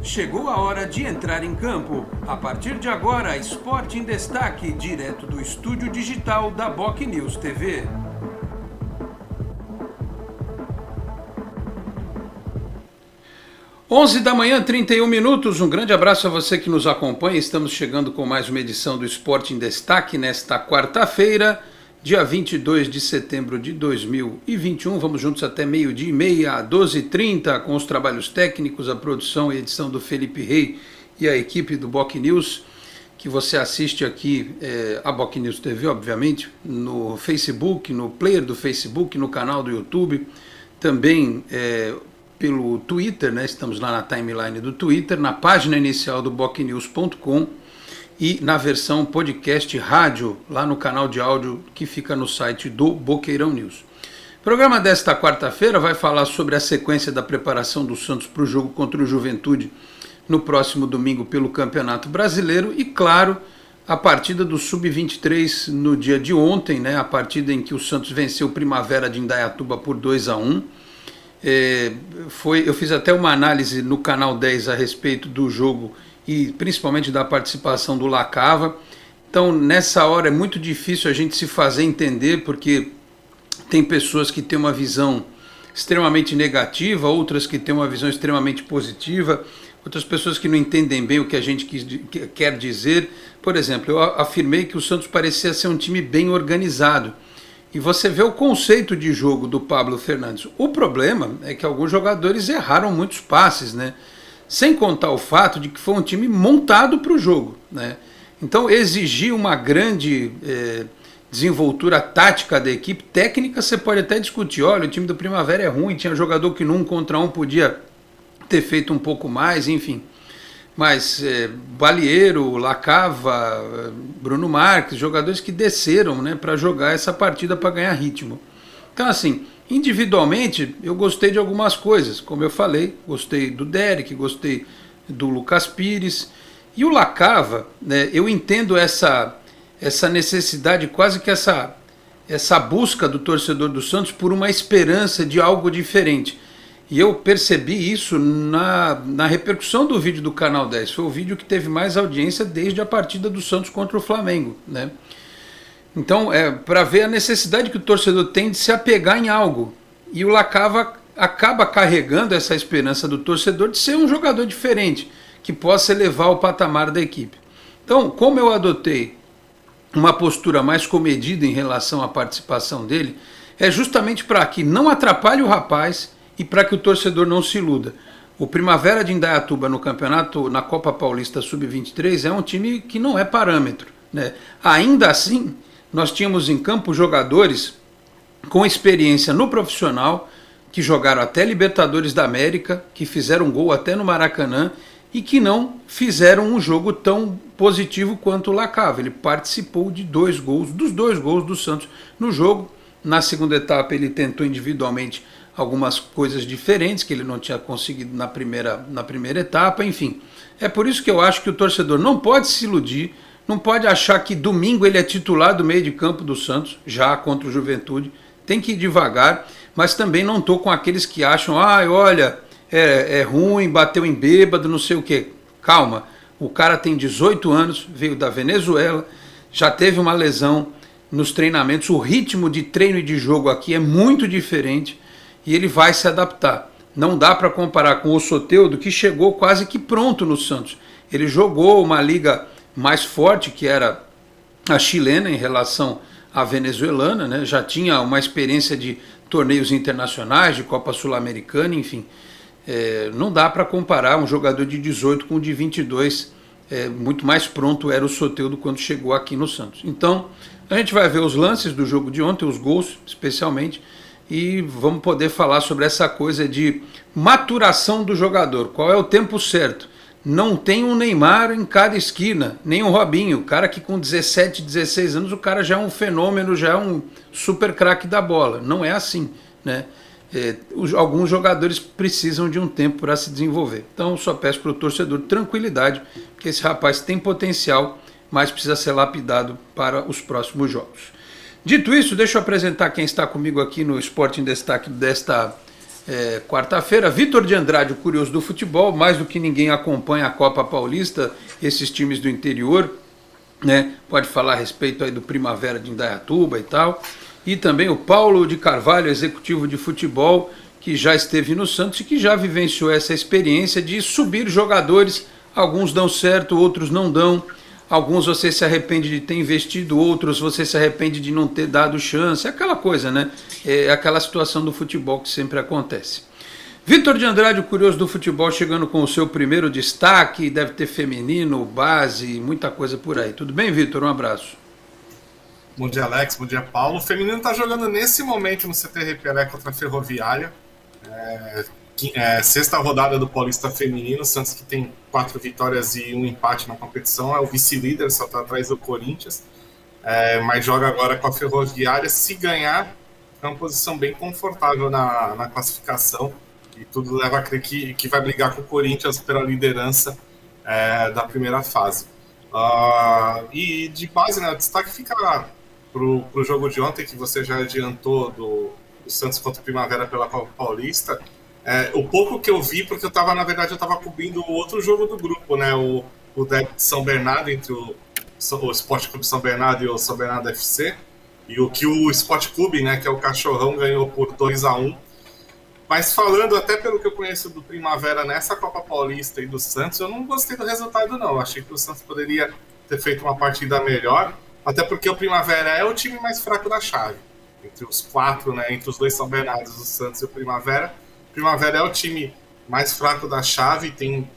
Chegou a hora de entrar em campo. A partir de agora, Esporte em Destaque, direto do estúdio digital da BocNews TV. Onze da manhã, 31 minutos. Um grande abraço a você que nos acompanha. Estamos chegando com mais uma edição do Esporte em Destaque nesta quarta-feira, dia 22 de setembro de 2021. Vamos juntos até meio-dia e meia, 12h30, com os trabalhos técnicos, a produção e edição do Felipe Rey e a equipe do BocNews, que você assiste aqui, a BocNews TV, obviamente, no Facebook, no player do Facebook, no canal do YouTube, também pelo Twitter, né? Estamos lá na timeline do Twitter, na página inicial do bocnews.com e na versão podcast rádio, lá no canal de áudio que fica no site do Boqueirão News. O programa desta quarta-feira vai falar sobre a sequência da preparação do Santos para o jogo contra o Juventude no próximo domingo pelo Campeonato Brasileiro e, claro, a partida do Sub-23 no dia de ontem, né? A partida em que o Santos venceu o Primavera de Indaiatuba por 2-1. Eu fiz até uma análise no canal 10 a respeito do jogo e principalmente da participação do Lacava. Então, nessa hora é muito difícil a gente se fazer entender, porque tem pessoas que têm uma visão extremamente negativa, outras que têm uma visão extremamente positiva, outras pessoas que não entendem bem o que a gente quer dizer. Por exemplo, eu afirmei que o Santos parecia ser um time bem organizado. E você vê o conceito de jogo do Pablo Fernandes. O problema é que alguns jogadores erraram muitos passes, né? Sem contar o fato de que foi um time montado para o jogo, né? Então exigir uma grande desenvoltura tática da equipe. Técnica você pode até discutir, olha, o time do Primavera é ruim, tinha jogador que no 1 contra 1 podia ter feito um pouco mais, enfim. Mas Balieiro, Lacava, Bruno Marques, jogadores que desceram, né, para jogar essa partida para ganhar ritmo. Então, assim, individualmente eu gostei de algumas coisas, como eu falei, gostei do Derek, gostei do Lucas Pires. E o Lacava, né, eu entendo essa necessidade, quase que essa busca do torcedor do Santos por uma esperança de algo diferente. E eu percebi isso na repercussão do vídeo do Canal 10. Foi o vídeo que teve mais audiência desde a partida do Santos contra o Flamengo, né? Então, para ver a necessidade que o torcedor tem de se apegar em algo. E o Lacava acaba carregando essa esperança do torcedor de ser um jogador diferente, que possa elevar o patamar da equipe. Então, como eu adotei uma postura mais comedida em relação à participação dele, é justamente para que não atrapalhe o rapaz e para que o torcedor não se iluda. O Primavera de Indaiatuba no campeonato, na Copa Paulista Sub-23, é um time que não é parâmetro, né? Ainda assim, nós tínhamos em campo jogadores com experiência no profissional, que jogaram até Libertadores da América, que fizeram gol até no Maracanã e que não fizeram um jogo tão positivo quanto o Lacava. Ele participou de dos dois gols do Santos no jogo. Na segunda etapa ele tentou individualmente algumas coisas diferentes que ele não tinha conseguido na primeira etapa, enfim. É por isso que eu acho que o torcedor não pode se iludir, não pode achar que domingo ele é titular do meio de campo do Santos, já contra o Juventude. Tem que ir devagar, mas também não estou com aqueles que acham, olha, é ruim, bateu em bêbado, não sei o quê. Calma, o cara tem 18 anos, veio da Venezuela, já teve uma lesão nos treinamentos, o ritmo de treino e de jogo aqui é muito diferente e ele vai se adaptar. Não dá para comparar com o Soteldo, que chegou quase que pronto no Santos. Ele jogou uma liga mais forte, que era a chilena em relação à venezuelana, né? Já tinha uma experiência de torneios internacionais, de Copa Sul-Americana, enfim. Não dá para comparar um jogador de 18 com o de 22, muito mais pronto era o Soteldo quando chegou aqui no Santos. Então, a gente vai ver os lances do jogo de ontem, os gols especialmente, e vamos poder falar sobre essa coisa de maturação do jogador. Qual é o tempo certo? Não tem um Neymar em cada esquina, nem um Robinho. O cara que com 17, 16 anos, o cara já é um fenômeno, já é um super craque da bola. Não é assim, né? Alguns jogadores precisam de um tempo para se desenvolver. Então, só peço para o torcedor tranquilidade, que esse rapaz tem potencial, mas precisa ser lapidado para os próximos jogos. Dito isso, deixa eu apresentar quem está comigo aqui no Esporte em Destaque desta quarta-feira. Vitor de Andrade, o curioso do futebol, mais do que ninguém acompanha a Copa Paulista, esses times do interior, né? Pode falar a respeito aí do Primavera de Indaiatuba e tal. E também o Paulo de Carvalho, executivo de futebol, que já esteve no Santos e que já vivenciou essa experiência de subir jogadores. Alguns dão certo, outros não dão. Alguns você se arrepende de ter investido, outros você se arrepende de não ter dado chance. É aquela coisa, né? É aquela situação do futebol que sempre acontece. Vitor de Andrade, o curioso do futebol, chegando com o seu primeiro destaque. Deve ter feminino, base, muita coisa por aí. Tudo bem, Vitor? Um abraço. Bom dia, Alex. Bom dia, Paulo. O feminino está jogando nesse momento no CT Repelé contra a Ferroviária. Sexta rodada do Paulista Feminino. Santos, que tem 4 vitórias e 1 empate na competição, é o vice-líder, só está atrás do Corinthians. Mas joga agora com a Ferroviária. Se ganhar, é uma posição bem confortável na classificação. E tudo leva a crer que vai brigar com o Corinthians pela liderança da primeira fase. E de base, né, o destaque fica pro jogo de ontem, que você já adiantou, do Santos contra o Primavera pela Paulista. O pouco que eu vi, porque na verdade eu estava cobrindo o outro jogo do grupo, né, o derby de São Bernardo, entre o Esporte Clube São Bernardo e o São Bernardo FC, e o que o Esporte Clube, né, que é o Cachorrão, ganhou por 2-1. Mas falando até pelo que eu conheço do Primavera nessa Copa Paulista e do Santos, eu não gostei do resultado, não. Achei que o Santos poderia ter feito uma partida melhor, até porque o Primavera é o time mais fraco da chave. Entre os 4, né, entre os 2 São Bernardos, o Santos e o Primavera. O Primavera é o time mais fraco da chave, tem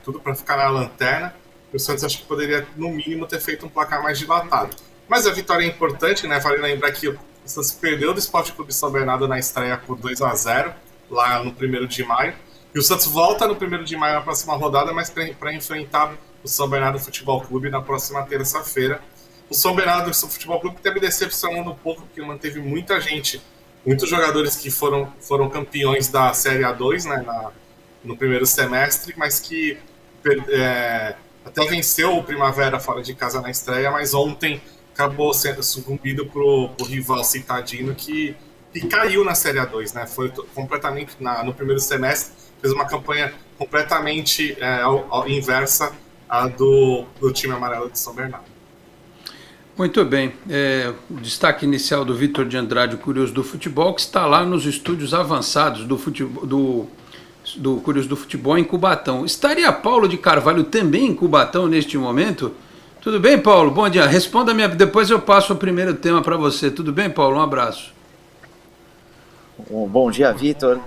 tudo para ficar na lanterna. E o Santos acho que poderia, no mínimo, ter feito um placar mais dilatado. Mas a vitória é importante, né? Vale lembrar que o Santos perdeu do Esporte Clube São Bernardo na estreia por 2-0. Lá no 1º de maio, e o Santos volta no 1º de maio na próxima rodada, mas para enfrentar o São Bernardo Futebol Clube na próxima terça-feira. O São Bernardo Futebol Clube teve decepcionando um pouco, porque manteve muita gente, muitos jogadores que foram campeões da Série A2, né, no primeiro semestre, mas que até venceu o Primavera fora de casa na estreia, mas ontem acabou sendo sucumbido pro rival Citadino, que caiu na Série A2, né? Foi completamente no primeiro semestre, fez uma campanha completamente inversa à do time amarelo de São Bernardo. Muito bem. O destaque inicial do Vitor de Andrade, o curioso do futebol, que está lá nos estúdios avançados do Curioso do Futebol em Cubatão. Estaria Paulo de Carvalho também em Cubatão neste momento? Tudo bem, Paulo? Bom dia. Responda depois eu passo o primeiro tema para você. Tudo bem, Paulo? Um abraço. Bom dia, Vitor.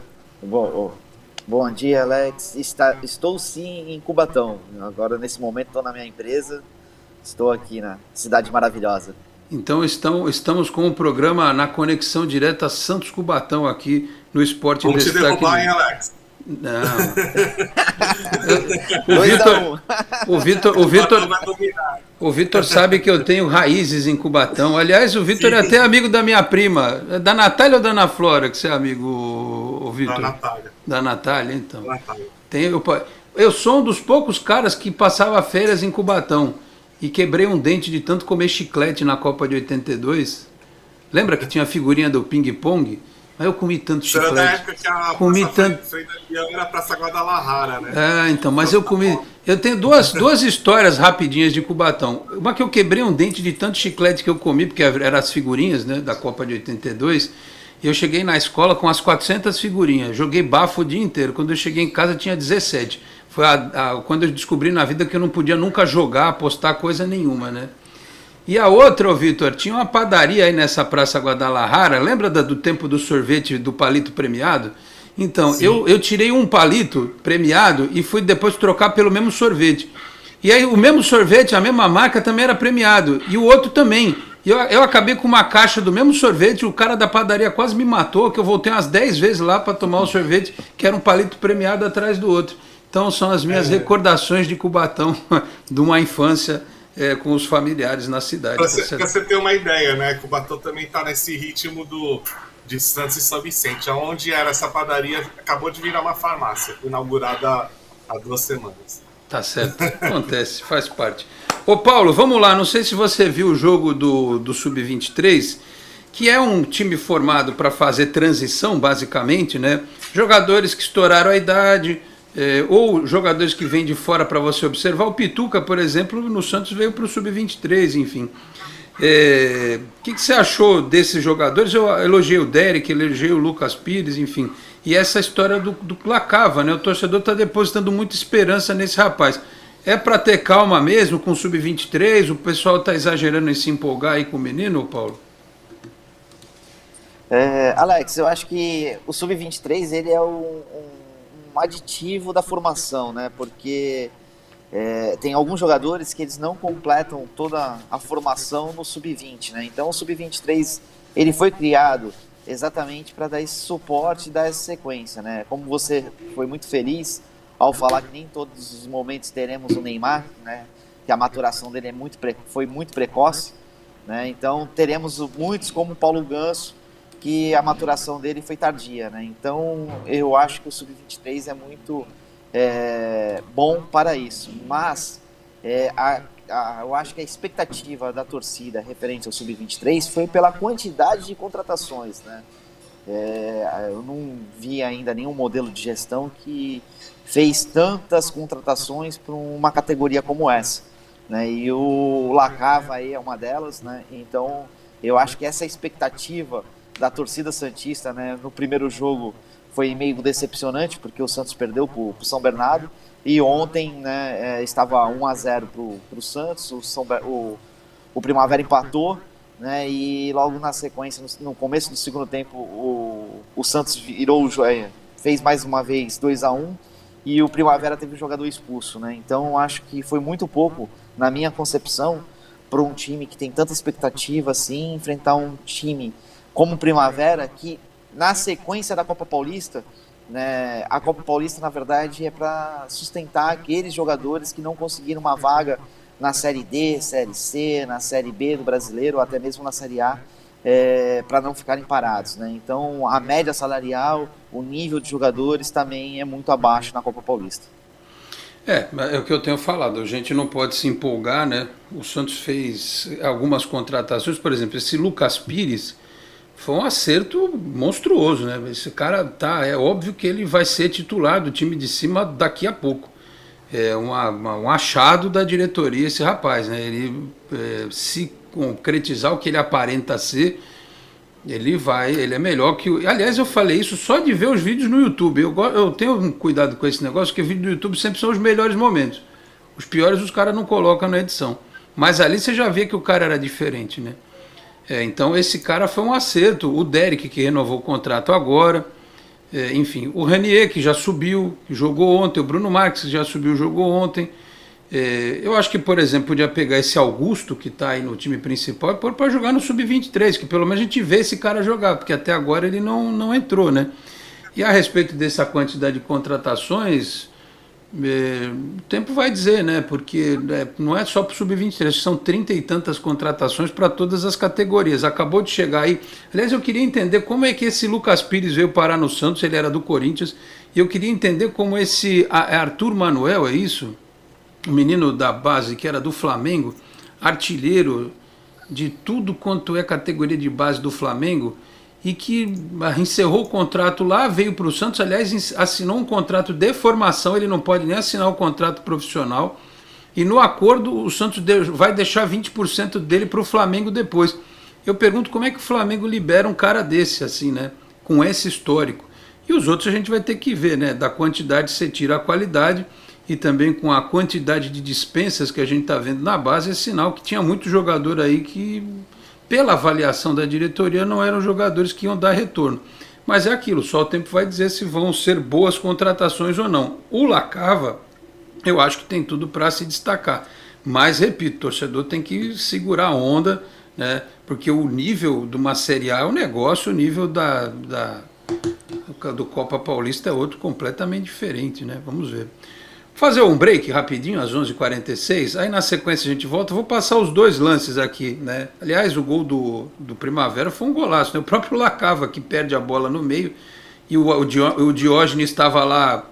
Bom dia, Alex. Estou sim em Cubatão. Agora, nesse momento, estou na minha empresa. Estou aqui na cidade maravilhosa. Então, estamos com o programa na conexão direta Santos Cubatão aqui no Esporte em Destaque. Vamos te derrubar, hein, Alex? Não. O Vitor sabe que eu tenho raízes em Cubatão. Aliás, o Vitor é até amigo da minha prima. Da Natália ou da Ana Flora que você é amigo, o Vitor? Da Natália. Da Natália, então. Natália. Eu sou um dos poucos caras que passava férias em Cubatão e quebrei um dente de tanto comer chiclete na Copa de 82. Lembra que tinha a figurinha do ping-pong? Mas eu comi tanto chiclete. Era da época que a Praça era a Praça Guadalajara, né? Então, mas eu comi... Eu tenho duas histórias rapidinhas de Cubatão. Uma que eu quebrei um dente de tanto chiclete que eu comi, porque eram as figurinhas, né, da Copa de 82, e eu cheguei na escola com as 400 figurinhas. Joguei bafo o dia inteiro. Quando eu cheguei em casa tinha 17. Foi quando eu descobri na vida que eu não podia nunca jogar, apostar coisa nenhuma, né? E a outra, Vitor, tinha uma padaria aí nessa Praça Guadalajara, lembra do tempo do sorvete do palito premiado? Então, eu tirei um palito premiado e fui depois trocar pelo mesmo sorvete. E aí o mesmo sorvete, a mesma marca também era premiado, e o outro também. E eu acabei com uma caixa do mesmo sorvete, o cara da padaria quase me matou, que eu voltei umas 10 vezes lá para tomar o sorvete, que era um palito premiado atrás do outro. Então são as minhas recordações de Cubatão, de uma infância com os familiares na cidade. Para você ter uma ideia, né? Cubatão também está nesse ritmo de Santos e São Vicente. Onde era essa padaria, acabou de virar uma farmácia, inaugurada há 2 semanas. Tá certo, acontece, faz parte. Ô Paulo, vamos lá, não sei se você viu o jogo do Sub-23, que é um time formado para fazer transição, basicamente, né? Jogadores que estouraram a idade, ou jogadores que vêm de fora para você observar. O Pituca, por exemplo, no Santos veio para o Sub-23, enfim. O que você achou desses jogadores? Eu elogiei o Derek, elogiei o Lucas Pires, enfim. E essa história do Lacava, né? O torcedor está depositando muita esperança nesse rapaz. É para ter calma mesmo com o Sub-23? O pessoal está exagerando em se empolgar aí com o menino, Paulo? Alex, eu acho que o Sub-23 ele é um aditivo da formação, né? Porque tem alguns jogadores que eles não completam toda a formação no Sub-20, né? Então o Sub-23 ele foi criado exatamente para dar esse suporte e dar essa sequência, né? Como você foi muito feliz ao falar que nem todos os momentos teremos o Neymar, né? Que a maturação dele foi muito precoce, né? Então teremos muitos como o Paulo Ganso, que a maturação dele foi tardia, né? Então eu acho que o Sub-23 é muito bom para isso, mas eu acho que a expectativa da torcida referente ao Sub-23 foi pela quantidade de contratações, né? Eu não vi ainda nenhum modelo de gestão que fez tantas contratações para uma categoria como essa, né? E o Lacava aí é uma delas, né? Então eu acho que essa expectativa da torcida santista, né, no primeiro jogo foi meio decepcionante, porque o Santos perdeu para o São Bernardo, e ontem, né, estava 1-0 para o Santos, o Primavera empatou, né, e logo na sequência, no começo do segundo tempo, o Santos virou, fez mais uma vez 2-1, e o Primavera teve um jogador expulso, né? Então acho que foi muito pouco, na minha concepção, para um time que tem tanta expectativa assim, enfrentar um time como Primavera, que na sequência da Copa Paulista, né, a Copa Paulista na verdade é para sustentar aqueles jogadores que não conseguiram uma vaga na Série D, Série C, na Série B do Brasileiro, ou até mesmo na Série A, para não ficarem parados, né? Então a média salarial, o nível de jogadores também é muito abaixo na Copa Paulista. É o que eu tenho falado, a gente não pode se empolgar, né? O Santos fez algumas contratações, por exemplo, esse Lucas Pires foi um acerto monstruoso, né? Esse cara é óbvio que ele vai ser titular do time de cima daqui a pouco. É um achado da diretoria esse rapaz, né? Ele se concretizar o que ele aparenta ser, ele é melhor que... Aliás, eu falei isso só de ver os vídeos no YouTube. Eu tenho um cuidado com esse negócio, porque vídeo do YouTube sempre são os melhores momentos. Os piores os caras não colocam na edição. Mas ali você já vê que o cara era diferente, né? Então esse cara foi um acerto. O Derek, que renovou o contrato agora. Enfim, o Ranier, que já subiu, jogou ontem. O Bruno Marques, que já subiu, jogou ontem. Eu acho que, por exemplo, podia pegar esse Augusto, que está aí no time principal, e pôr para jogar no Sub-23, que pelo menos a gente vê esse cara jogar, porque até agora ele não entrou, né? E a respeito dessa quantidade de contratações, o tempo vai dizer, né? Porque não é só para o Sub-23, são 30 e tantas contratações para todas as categorias. Acabou de chegar aí. Aliás, eu queria entender como é que esse Lucas Pires veio parar no Santos, ele era do Corinthians, e eu queria entender como esse Arthur Manuel, é isso? O menino da base que era do Flamengo, artilheiro de tudo quanto é categoria de base do Flamengo, e que encerrou o contrato lá, veio para o Santos, aliás, assinou um contrato de formação, ele não pode nem assinar o contrato profissional, e no acordo o Santos vai deixar 20% dele para o Flamengo depois. Eu pergunto como é que o Flamengo libera um cara desse, assim, né, com esse histórico. E os outros a gente vai ter que ver, né, da quantidade você tira a qualidade, e também com a quantidade de dispensas que a gente está vendo na base, é sinal que tinha muito jogador aí que, pela avaliação da diretoria, não eram jogadores que iam dar retorno. Mas é aquilo, só o tempo vai dizer se vão ser boas contratações ou não. O Lacava, eu acho que tem tudo para se destacar. Mas, repito, o torcedor tem que segurar a onda, né? Porque o nível de uma Série A é um negócio, o nível do Copa Paulista é outro completamente diferente, né? Vamos ver. Fazer um break rapidinho, às 11h46, aí na sequência a gente volta. Vou passar os dois lances aqui, né? Aliás, o gol do Primavera foi um golaço, né? O próprio Lacava que perde a bola no meio, e o Diógenes estava lá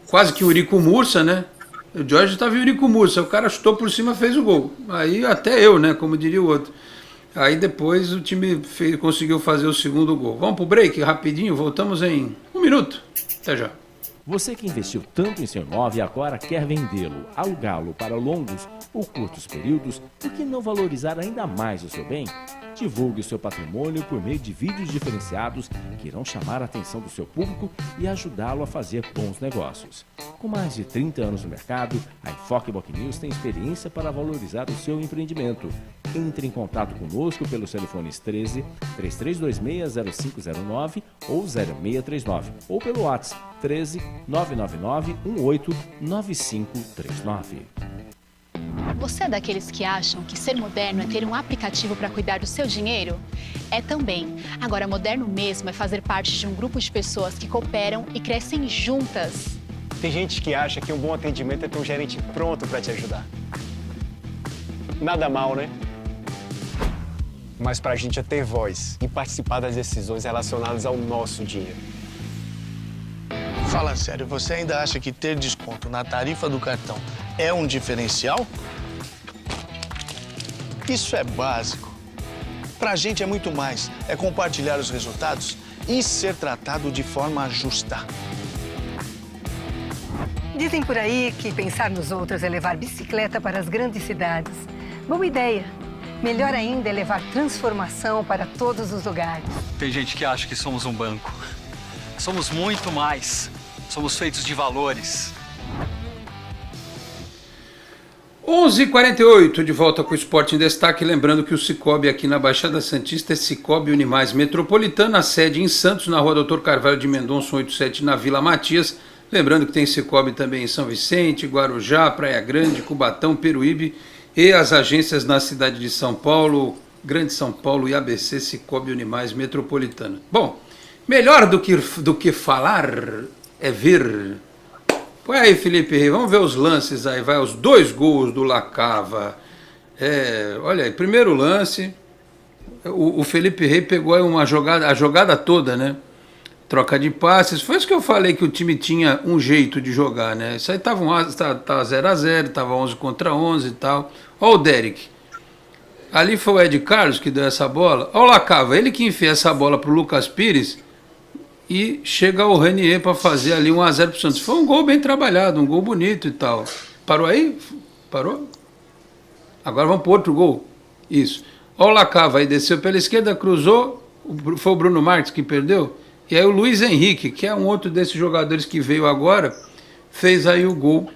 quase que Eurico Mursa, né? O Diógenes estava Eurico Mursa, o cara chutou por cima, fez o gol. Aí até eu, né? Como diria o outro. Aí depois o time conseguiu fazer o segundo gol. Vamos pro break rapidinho, voltamos em 1 minuto. Até já. Você que investiu tanto em seu imóvel e agora quer vendê-lo, alugá-lo para longos ou curtos períodos, por que não valorizar ainda mais o seu bem? Divulgue o seu patrimônio por meio de vídeos diferenciados que irão chamar a atenção do seu público e ajudá-lo a fazer bons negócios. Com mais de 30 anos no mercado, a Enfoque Boc News tem experiência para valorizar o seu empreendimento. Entre em contato conosco pelos telefones 13 3326-0509 ou 0639 ou pelo WhatsApp 13 999 18 9539. Você é daqueles que acham que ser moderno é ter um aplicativo para cuidar do seu dinheiro? É também. Agora, moderno mesmo é fazer parte de um grupo de pessoas que cooperam e crescem juntas. Tem gente que acha que um bom atendimento é ter um gerente pronto para te ajudar. Nada mal, né? Mas pra gente é ter voz e participar das decisões relacionadas ao nosso dinheiro. Fala sério, você ainda acha que ter desconto na tarifa do cartão é um diferencial? Isso é básico. Pra gente é muito mais. É compartilhar os resultados e ser tratado de forma justa. Dizem por aí que pensar nos outros é levar bicicleta para as grandes cidades. Boa ideia. Melhor ainda é levar transformação para todos os lugares. Tem gente que acha que somos um banco. Somos muito mais. Somos feitos de valores. 11h48, de volta com o Esporte em Destaque. Lembrando que o Cicobi aqui na Baixada Santista é Cicobi Unimais Metropolitana, a sede em Santos, na rua Doutor Carvalho de Mendonça, 87, na Vila Matias. Lembrando que tem Cicobi também em São Vicente, Guarujá, Praia Grande, Cubatão, Peruíbe e as agências na cidade de São Paulo, Grande São Paulo e ABC Cicobi Unimais Metropolitana. Bom, melhor do que falar é ver. Põe aí, Felipe Rei, vamos ver os lances aí, vai, os 2 gols do Lacava. Olha aí, primeiro lance, o Felipe Rei pegou aí a jogada toda, né? Troca de passes, foi isso que eu falei, que o time tinha um jeito de jogar, né? Isso aí tava 0x0, tava 11 contra 11 e tal. Ó o Derek, ali foi o Ed Carlos que deu essa bola. Ó o Lacava, ele que enfia essa bola pro Lucas Pires e chega o Ranier para fazer ali 1x0 pro Santos. Foi um gol bem trabalhado, um gol bonito e tal. Parou aí? Parou? Agora vamos pro outro gol. Isso. Ó o Lacava aí, desceu pela esquerda, cruzou, foi o Bruno Marques que perdeu. E aí o Luiz Henrique, que é um outro desses jogadores que veio agora, fez aí o gol,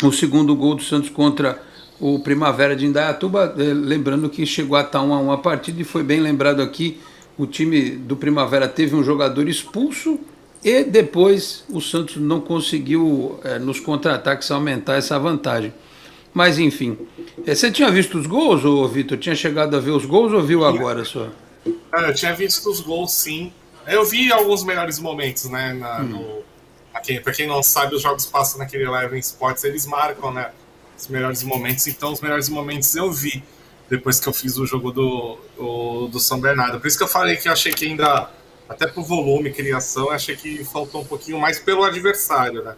o segundo gol do Santos contra o Primavera de Indaiatuba, lembrando que chegou a estar 1x1 a partida, e foi bem lembrado aqui, o time do Primavera teve um jogador expulso e depois o Santos não conseguiu nos contra-ataques aumentar essa vantagem. Mas enfim, você tinha visto os gols, ou Vitor? Tinha chegado a ver os gols ou viu agora só? Eu tinha visto os gols, sim. Eu vi alguns melhores momentos, né? Pra quem não sabe, os jogos passam naquele Eleven Sports, eles marcam, né, os melhores momentos. Então, os melhores momentos eu vi depois que eu fiz o jogo do São Bernardo. Por isso que eu falei que eu achei que ainda, até pro volume, criação, eu achei que faltou um pouquinho mais pelo adversário, né?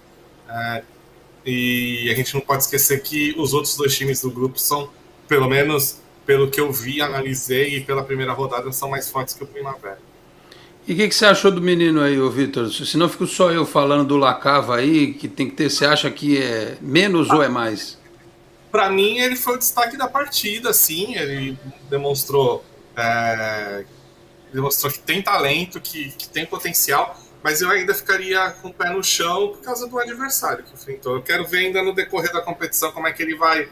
E a gente não pode esquecer que os outros 2 times do grupo são, pelo menos pelo que eu vi, analisei, e pela primeira rodada, são mais fortes que o Primavera. E o que você achou do menino aí, ô Vitor? Se não fico só eu falando do Lacava aí, que tem que ter, você acha que é menos ou é mais? Para mim, ele foi o destaque da partida, sim. Ele demonstrou que tem talento, que tem potencial, mas eu ainda ficaria com o pé no chão por causa do adversário que enfrentou. Eu quero ver ainda no decorrer da competição como é que ele vai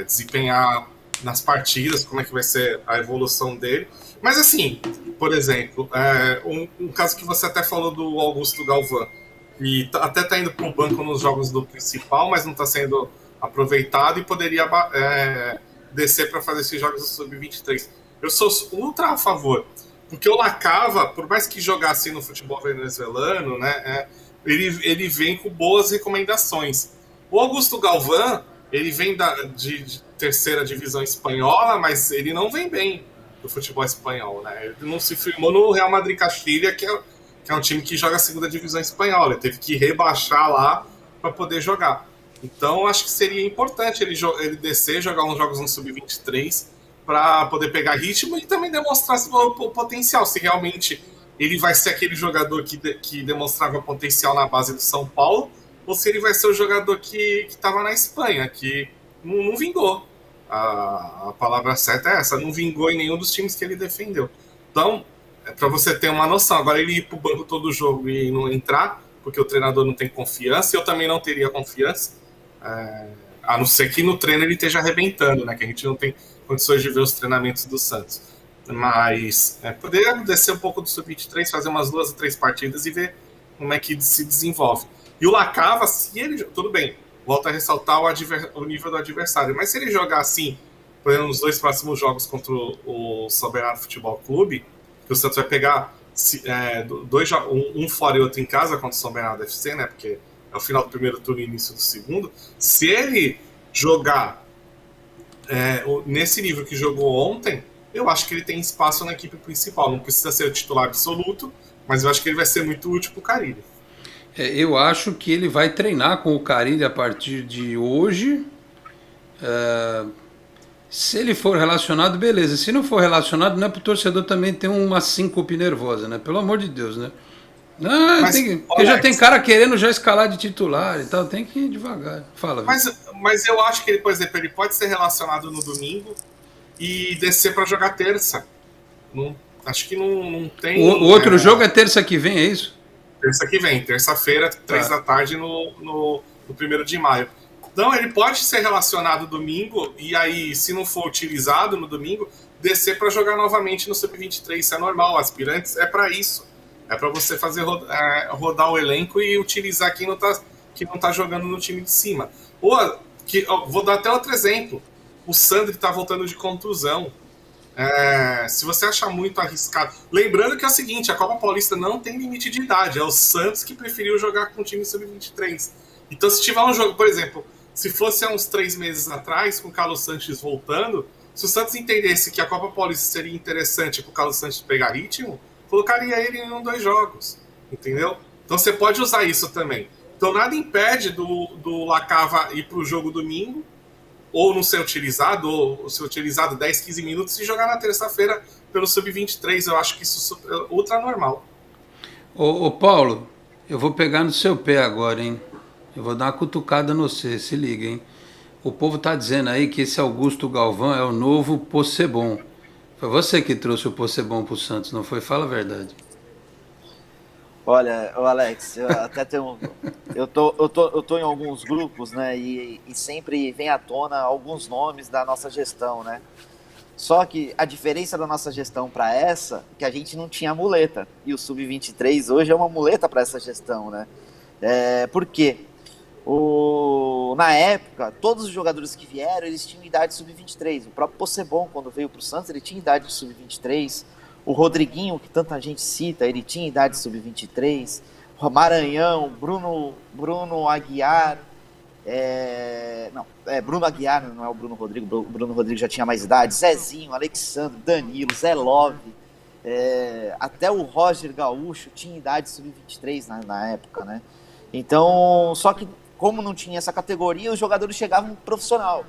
desempenhar nas partidas, como é que vai ser a evolução dele. Mas assim, por exemplo, um caso que você até falou do Augusto Galvão, que até está indo para o banco nos jogos do principal, mas não está sendo aproveitado e poderia descer para fazer esses jogos do Sub-23. Eu sou ultra a favor, porque o Lacava, por mais que jogasse no futebol venezuelano, né, ele vem com boas recomendações. O Augusto Galvão, ele vem de terceira divisão espanhola, mas ele não vem bem do futebol espanhol, né? Ele não se firmou no Real Madrid Castilha, que é um time que joga a segunda divisão espanhola. Ele teve que rebaixar lá para poder jogar. Então, acho que seria importante ele descer, jogar uns jogos no Sub-23 para poder pegar ritmo e também demonstrar o potencial, se realmente ele vai ser aquele jogador que demonstrava potencial na base do São Paulo, ou se ele vai ser o jogador que estava na Espanha, que não vingou. A palavra certa é essa, não vingou em nenhum dos times que ele defendeu. Então, para você ter uma noção, agora ele ir para o banco todo jogo e não entrar, porque o treinador não tem confiança, eu também não teria confiança, a não ser que no treino ele esteja arrebentando, né, que a gente não tem condições de ver os treinamentos do Santos. Mas poder descer um pouco do Sub-23, fazer umas 2 ou 3 partidas e ver como é que se desenvolve. E o Lacava, se ele... Tudo bem, volta a ressaltar o nível do adversário, mas se ele jogar assim, por exemplo, nos 2 próximos jogos contra o Soberano Futebol Clube, que o Santos vai pegar um fora e outro em casa contra o São Bernardo FC, né? Porque é o final do primeiro turno e início do segundo. Se ele jogar nesse nível que jogou ontem, eu acho que ele tem espaço na equipe principal. Não precisa ser o titular absoluto, mas eu acho que ele vai ser muito útil para o Carille. Eu acho que ele vai treinar com o Carille a partir de hoje. Se ele for relacionado, beleza. Se não for relacionado, não é para o torcedor também ter uma síncope nervosa, né? Pelo amor de Deus, né? Porque já tem cara querendo já escalar de titular e tal, tem que ir devagar. Fala, mas eu acho que ele, por exemplo, ele pode ser relacionado no domingo e descer para jogar terça. Acho que não tem... O outro jogo é terça que vem, é isso? Terça que vem, terça-feira, 3 da tarde no 1º de maio. Então ele pode ser relacionado domingo e aí, se não for utilizado no domingo, descer para jogar novamente no Sub-23. Isso é normal, aspirantes é para isso. É para você fazer rodar o elenco e utilizar quem não tá jogando no time de cima. Vou dar até outro exemplo. O Sandri está voltando de contusão. Se você achar muito arriscado... Lembrando que é o seguinte, a Copa Paulista não tem limite de idade. É o Santos que preferiu jogar com o time Sub-23. Então, se tiver um jogo... Por exemplo, se fosse há uns 3 meses atrás, com o Carlos Sanches voltando, se o Santos entendesse que a Copa Paulista seria interessante para o Carlos Sanches pegar ritmo, colocaria ele em 2 jogos, entendeu? Então você pode usar isso também. Então nada impede do Lacava ir para o jogo domingo, ou não ser utilizado, ou ser utilizado 10, 15 minutos e jogar na terça-feira pelo Sub-23. Eu acho que isso é ultra normal. Ô Paulo, eu vou pegar no seu pé agora, hein? Eu vou dar uma cutucada no você, se liga, hein? O povo tá dizendo aí que esse Augusto Galvão é o novo Possebon. Foi você que trouxe o Possebon pro Santos, não foi? Fala a verdade. Olha, Alex, eu até tenho... Eu tô em alguns grupos, né? E sempre vem à tona alguns nomes da nossa gestão, né? Só que a diferença da nossa gestão para essa, que a gente não tinha muleta. E o Sub-23 hoje é uma muleta para essa gestão, né? Por quê? Na época, todos os jogadores que vieram, eles tinham idade Sub-23. O próprio Possebon, quando veio para o Santos, ele tinha idade de Sub-23. O Rodriguinho, que tanta gente cita, ele tinha idade Sub-23. O Maranhão, Bruno Aguiar. Bruno Aguiar, não é o Bruno Rodrigo. O Bruno Rodrigo já tinha mais idade. Zezinho, Alexandre, Danilo, Zé Love. Até o Roger Gaúcho tinha idade Sub-23 na época, né? Então, só que como não tinha essa categoria, os jogadores chegavam profissional,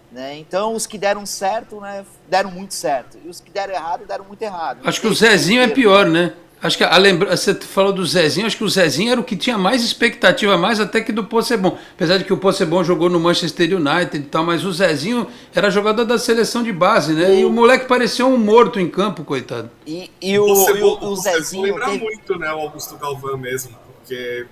né? Então, os que deram certo, né, deram muito certo. E os que deram errado, deram muito errado. Acho que o Zezinho é pior, né? Acho que você falou do Zezinho, acho que o Zezinho era o que tinha mais expectativa, mais até que do Possebon. Apesar de que o Possebon jogou no Manchester United e tal, mas o Zezinho era jogador da seleção de base, né? E o moleque parecia um morto em campo, coitado. E o Zezinho lembra muito, né, o Augusto Galvão mesmo, porque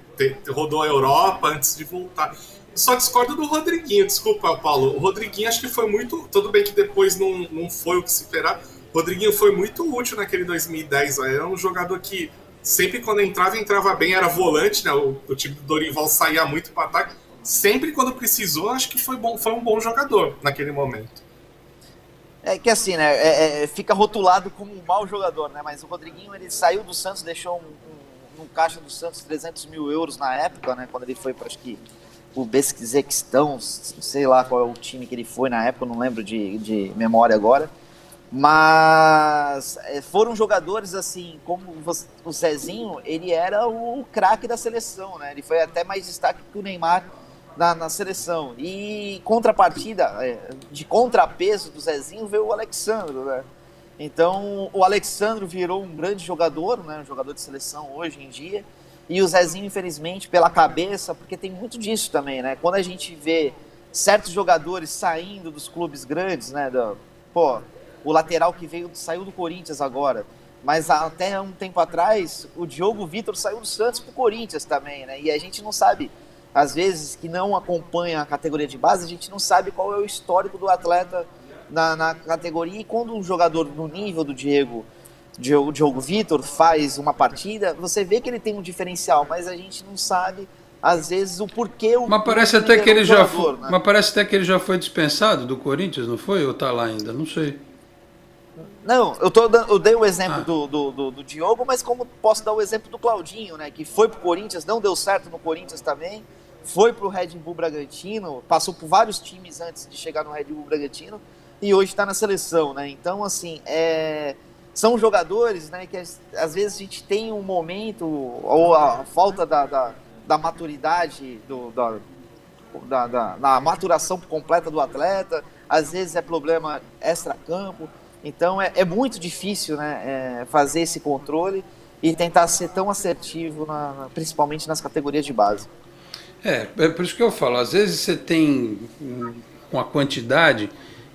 rodou a Europa antes de voltar. Só discordo do Rodriguinho, desculpa, Paulo. O Rodriguinho acho que foi muito... Tudo bem que depois não foi o que se esperava. O Rodriguinho foi muito útil naquele 2010. Era um jogador que sempre quando entrava bem, era volante, né? O time do Dorival saía muito para ataque. Sempre quando precisou, acho que foi um bom jogador naquele momento. É que assim, né? Fica rotulado como um mau jogador, né? Mas o Rodriguinho, ele saiu do Santos, deixou no caixa do Santos 300 mil euros na época, né? Quando ele foi para, acho que, o Beşiktaş, sei lá qual é o time que ele foi na época, não lembro de memória agora. Mas foram jogadores assim, como o Zezinho, ele era o craque da seleção, né? Ele foi até mais destaque que o Neymar na seleção. E contrapartida, de contrapeso do Zezinho, veio o Alexandro, né? Então, o Alexandro virou um grande jogador, né? Um jogador de seleção hoje em dia. E o Zezinho, infelizmente, pela cabeça, porque tem muito disso também, né? Quando a gente vê certos jogadores saindo dos clubes grandes, né? O lateral que saiu do Corinthians agora, mas até um tempo atrás, o Diogo Vitor saiu do Santos pro Corinthians também, né? E a gente não sabe, às vezes, que não acompanha a categoria de base, a gente não sabe qual é o histórico do atleta na categoria. E quando um jogador no nível do Diogo Vitor faz uma partida, você vê que ele tem um diferencial, mas a gente não sabe, às vezes, o porquê. Mas parece até que ele já foi, né? Mas parece até que ele já foi dispensado do Corinthians, não foi? Ou tá lá ainda? Não sei. Não, eu dei o exemplo do Diogo, mas como posso dar o exemplo do Claudinho, né? Que foi pro Corinthians, não deu certo no Corinthians também, foi pro Red Bull Bragantino, passou por vários times antes de chegar no Red Bull Bragantino e hoje está na seleção, né? Então, assim, são jogadores, né, que às vezes a gente tem um momento, ou a falta da maturidade, da maturação completa do atleta, às vezes é problema extra-campo. Então é muito difícil, né, fazer esse controle e tentar ser tão assertivo, principalmente nas categorias de base. É por isso que eu falo, às vezes você tem uma quantidade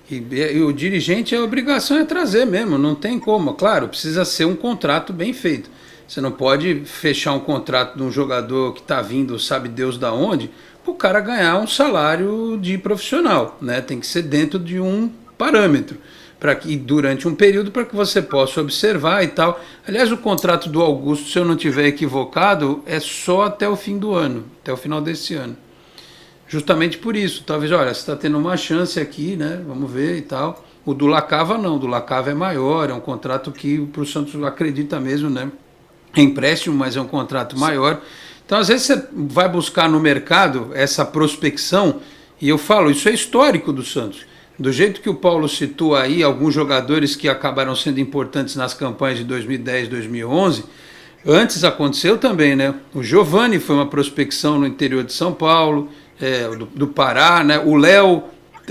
e o dirigente, a obrigação é trazer mesmo, não tem como. Claro, precisa ser um contrato bem feito. Você não pode fechar um contrato de um jogador que está vindo, sabe Deus da onde, para o cara ganhar um salário de profissional, né? Tem que ser dentro de um parâmetro, para que durante um período para que você possa observar e tal. Aliás, o contrato do Augusto, se eu não estiver equivocado, é só até o fim do ano, até o final desse ano. Justamente por isso, talvez, olha, você está tendo uma chance aqui, né? Vamos ver e tal. O do Lacava não, o do Lacava é maior, é um contrato que para o Santos acredita mesmo, né? É empréstimo, mas é um contrato maior. Então, às vezes, você vai buscar no mercado essa prospecção, e eu falo, isso é histórico do Santos. Do jeito que o Paulo citou aí, alguns jogadores que acabaram sendo importantes nas campanhas de 2010, 2011, antes aconteceu também, né? O Giovani foi uma prospecção no interior de São Paulo, do Pará, né? O Léo,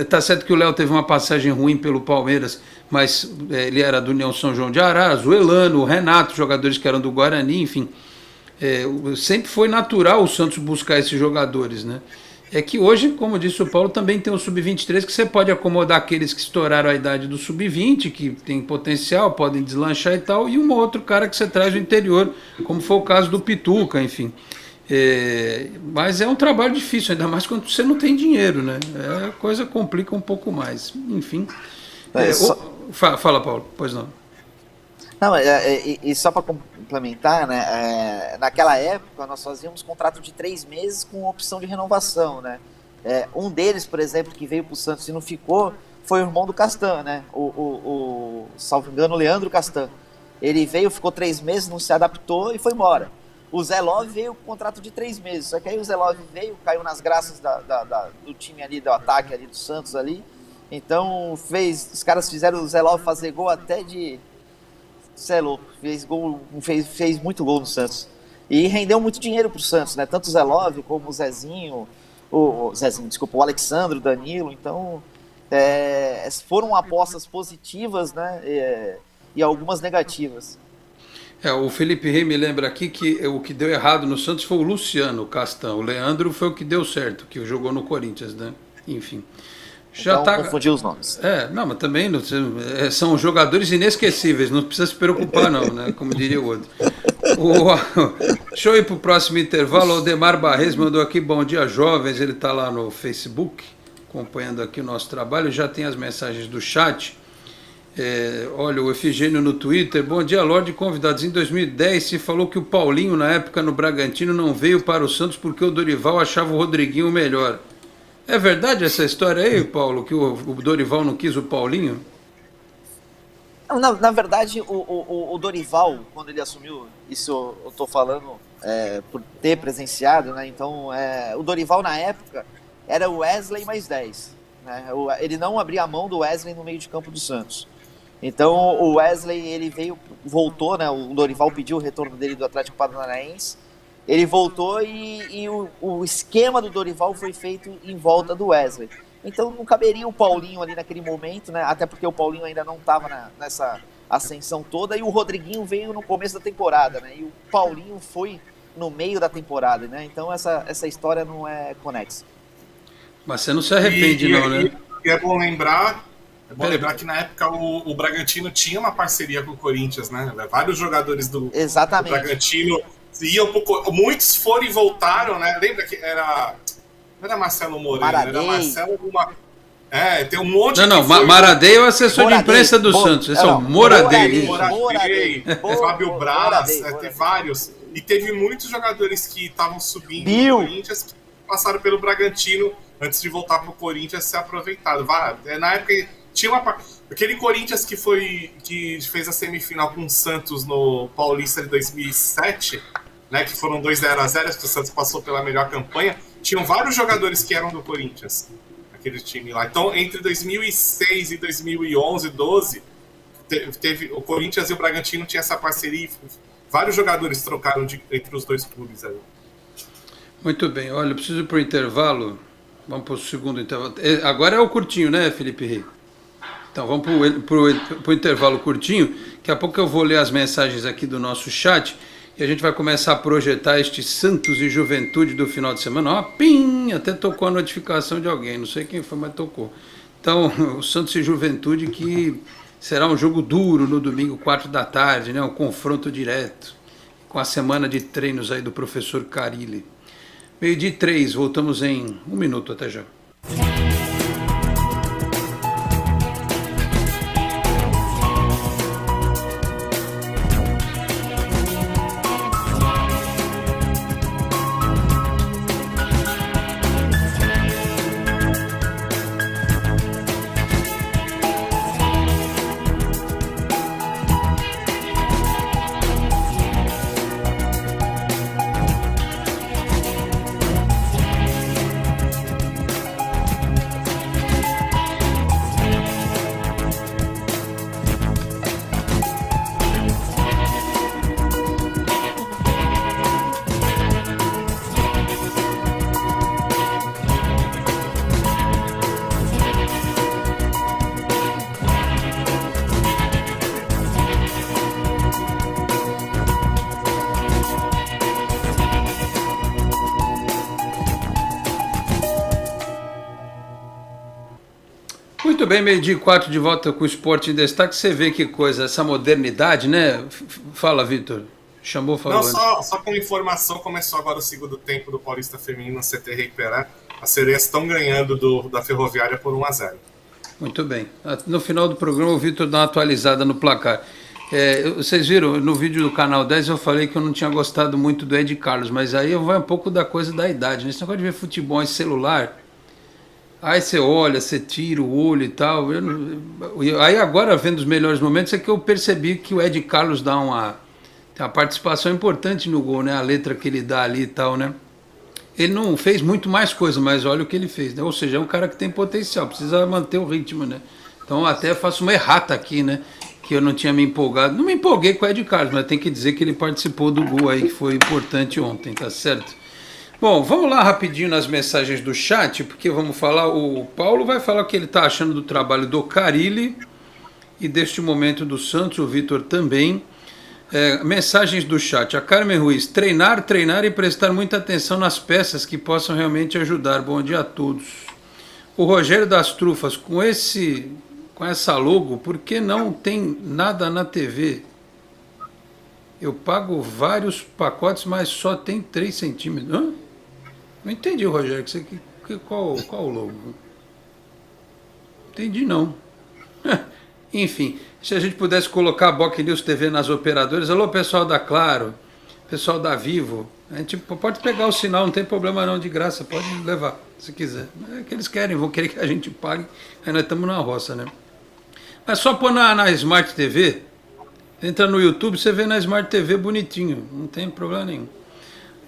tá certo que o Léo teve uma passagem ruim pelo Palmeiras, mas ele era do União São João de Araras, o Elano, o Renato, jogadores que eram do Guarani, enfim. Sempre foi natural o Santos buscar esses jogadores, né? É que hoje, como disse o Paulo, também tem o Sub-23, que você pode acomodar aqueles que estouraram a idade do Sub-20, que tem potencial, podem deslanchar e tal, e um outro cara que você traz do interior, como foi o caso do Pituca, enfim. Mas é um trabalho difícil, ainda mais quando você não tem dinheiro, né? A coisa complica um pouco mais, enfim. Fala, Paulo, pois não. Não, e só para complementar, né, naquela época nós fazíamos contrato de 3 meses com opção de renovação, né? Um deles, por exemplo, que veio para o Santos e não ficou, foi o irmão do Castan, né? Salvo engano, o Leandro Castan. Ele veio, ficou 3 meses, não se adaptou e foi embora. O Zé Love veio com contrato de 3 meses, só que aí o Zé Love veio, caiu nas graças do time ali, do ataque ali do Santos ali. Então os caras fizeram o Zé Love fazer gol até de... Você é louco, fez muito gol no Santos. E rendeu muito dinheiro pro Santos, né? Tanto o Zé Love como o Zezinho, o Alexandre, o Danilo. Então, foram apostas positivas, né? E algumas negativas. O Felipe Rey me lembra aqui que o que deu errado no Santos foi o Luciano Castan. O Leandro foi o que deu certo, que jogou no Corinthians, né? Enfim. Já então, confundiu os nomes. Não, mas também são jogadores inesquecíveis, não precisa se preocupar não, né? Como diria o outro. Deixa eu ir para o próximo intervalo. O Demar Barres mandou aqui, bom dia jovens, ele está lá no Facebook, acompanhando aqui o nosso trabalho, já tem as mensagens do chat. Olha, o Efigênio no Twitter, bom dia Lorde, convidados. Em 2010 se falou que o Paulinho, na época no Bragantino, não veio para o Santos porque o Dorival achava o Rodriguinho melhor. É verdade essa história aí, Paulo, que o Dorival não quis o Paulinho? Na verdade, o Dorival, quando ele assumiu, isso eu estou falando por ter presenciado, né? Então, o Dorival na época era o Wesley mais 10. Né? Ele não abria a mão do Wesley no meio de campo do Santos. Então, o Wesley, ele voltou, né? O Dorival pediu o retorno dele do Atlético Paranaense. ele voltou e o esquema do Dorival foi feito em volta do Wesley. Então não caberia o Paulinho ali naquele momento, né? Até porque o Paulinho ainda não estava nessa ascensão toda, e o Rodriguinho veio no começo da temporada, né? E o Paulinho foi no meio da temporada, né? Então essa história não é conexa. Mas você não se arrepende, não, né? E é bom lembrar que na época o Bragantino tinha uma parceria com o Corinthians, né? Vários jogadores do Bragantino iam muitos foram e voltaram, né? Lembra que não era Marcelo Moreno, era Marcelo alguma... tem um monte de... Maradei é o assessor de imprensa do Santos. Esse é o Moradei. Fábio Braz, tem vários. E teve muitos jogadores que estavam subindo no Corinthians que passaram pelo Bragantino antes de voltar pro Corinthians ser aproveitado. Na época tinha aquele Corinthians que fez a semifinal com o Santos no Paulista de 2007, né, que foram 2-0-0, que o Santos passou pela melhor campanha. Tinham vários jogadores que eram do Corinthians, aquele time lá. Então, entre 2006 e 2011, 12, teve o Corinthians e o Bragantino tinha essa parceria. Vários jogadores trocaram entre os dois clubes ali. Muito bem. Olha, eu preciso ir para o intervalo. Vamos para o segundo intervalo. Agora é o curtinho, né, Felipe Rey? Então, vamos para o intervalo curtinho. Daqui a pouco eu vou ler as mensagens aqui do nosso chat e a gente vai começar a projetar este Santos e Juventude do final de semana. Ó, pim! Até tocou a notificação de alguém. Não sei quem foi, mas tocou. Então, o Santos e Juventude, que será um jogo duro no domingo, 4 da tarde, né? Um confronto direto, com a semana de treinos aí do professor Carilli. 12:03, voltamos em 1 minuto, até já. Muito bem, 12:04 de volta com o Esporte em Destaque. Você vê que coisa, essa modernidade, né? Fala, Vitor. Chamou, falou. Não, só com informação, começou agora o segundo tempo do Paulista Feminino no CT Recuperar. As sereias estão ganhando da Ferroviária por 1-0. Muito bem. No final do programa o Vitor dá uma atualizada no placar. Vocês viram, no vídeo do Canal 10 eu falei que eu não tinha gostado muito do Ed Carlos, mas aí vai um pouco da coisa da idade, né? Esse negócio de ver futebol em celular, aí você olha, você tira o olho e tal. Aí agora, vendo os melhores momentos, é que eu percebi que o Ed Carlos tem uma participação importante no gol, né? A letra que ele dá ali e tal, né? Ele não fez muito mais coisa, mas olha o que ele fez, né? Ou seja, é um cara que tem potencial, precisa manter o ritmo, né? Então até faço uma errata aqui, né? Que eu não tinha me empolgado. Não me empolguei com o Ed Carlos, mas tem que dizer que ele participou do gol aí, que foi importante ontem, tá certo? Bom, vamos lá rapidinho nas mensagens do chat, porque vamos falar, o Paulo vai falar o que ele está achando do trabalho do Carilli e deste momento do Santos, o Vitor também. Mensagens do chat, a Carmen Ruiz, treinar e prestar muita atenção nas peças que possam realmente ajudar. Bom dia a todos. O Rogério das Trufas, com essa logo, por que não tem nada na TV? Eu pago vários pacotes, mas só tem 3 centímetros. Hã? Não entendi, Rogério, qual o logo? Entendi não. Enfim, se a gente pudesse colocar a Boc News TV nas operadoras, alô pessoal da Claro, pessoal da Vivo, a gente pode pegar o sinal, não tem problema não, de graça, pode levar, se quiser. É que eles querem, vão querer que a gente pague, aí nós estamos na roça, né? Mas só pôr na Smart TV, entra no YouTube, você vê na Smart TV bonitinho, não tem problema nenhum.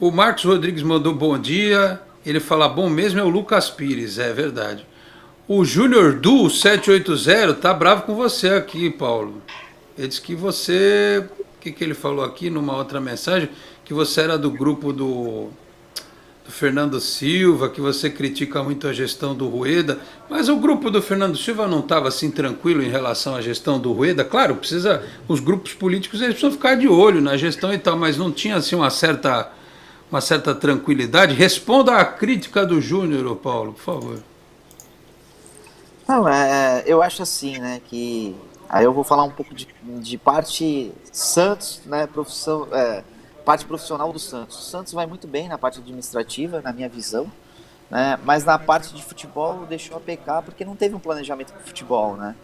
O Marcos Rodrigues mandou bom dia, ele fala bom mesmo é o Lucas Pires, é verdade. O Júnior Du 780 tá bravo com você aqui, Paulo. Ele disse que que ele falou aqui numa outra mensagem, que você era do grupo do Fernando Silva, que você critica muito a gestão do Rueda, mas o grupo do Fernando Silva não estava assim tranquilo em relação à gestão do Rueda. Claro, os grupos políticos eles precisam ficar de olho na gestão e tal, mas não tinha assim uma certa tranquilidade. Responda à crítica do Júnior, Paulo, por favor. Não, eu acho assim, né, que aí eu vou falar um pouco de parte Santos, né, parte profissional do Santos. O Santos vai muito bem na parte administrativa, na minha visão, né, mas na parte de futebol deixou a pecar porque não teve um planejamento para o futebol, né.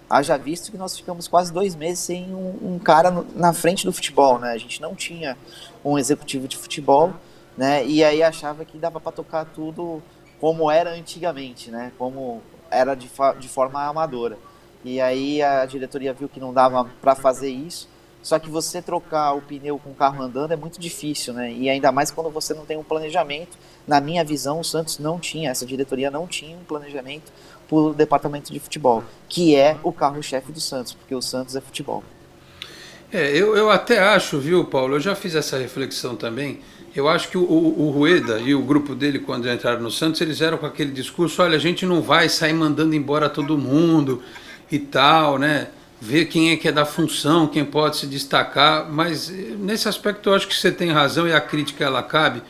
Haja visto que nós ficamos quase 2 meses sem um cara na frente do futebol, né, a gente não tinha um executivo de futebol, né, e aí achava que dava para tocar tudo como era antigamente, né, como era de forma amadora. E aí a diretoria viu que não dava para fazer isso, só que você trocar o pneu com o carro andando é muito difícil, né? E ainda mais quando você não tem um planejamento. Na minha visão, o Santos não tinha, essa diretoria não tinha um planejamento para o departamento de futebol, que é o carro-chefe do Santos, porque o Santos é futebol. Eu até acho, viu, Paulo, eu já fiz essa reflexão também. Eu acho que o Rueda e o grupo dele, quando entraram no Santos, eles eram com aquele discurso, olha, a gente não vai sair mandando embora todo mundo e tal, né? Ver quem é que é da função, quem pode se destacar, mas nesse aspecto eu acho que você tem razão e a crítica ela cabe,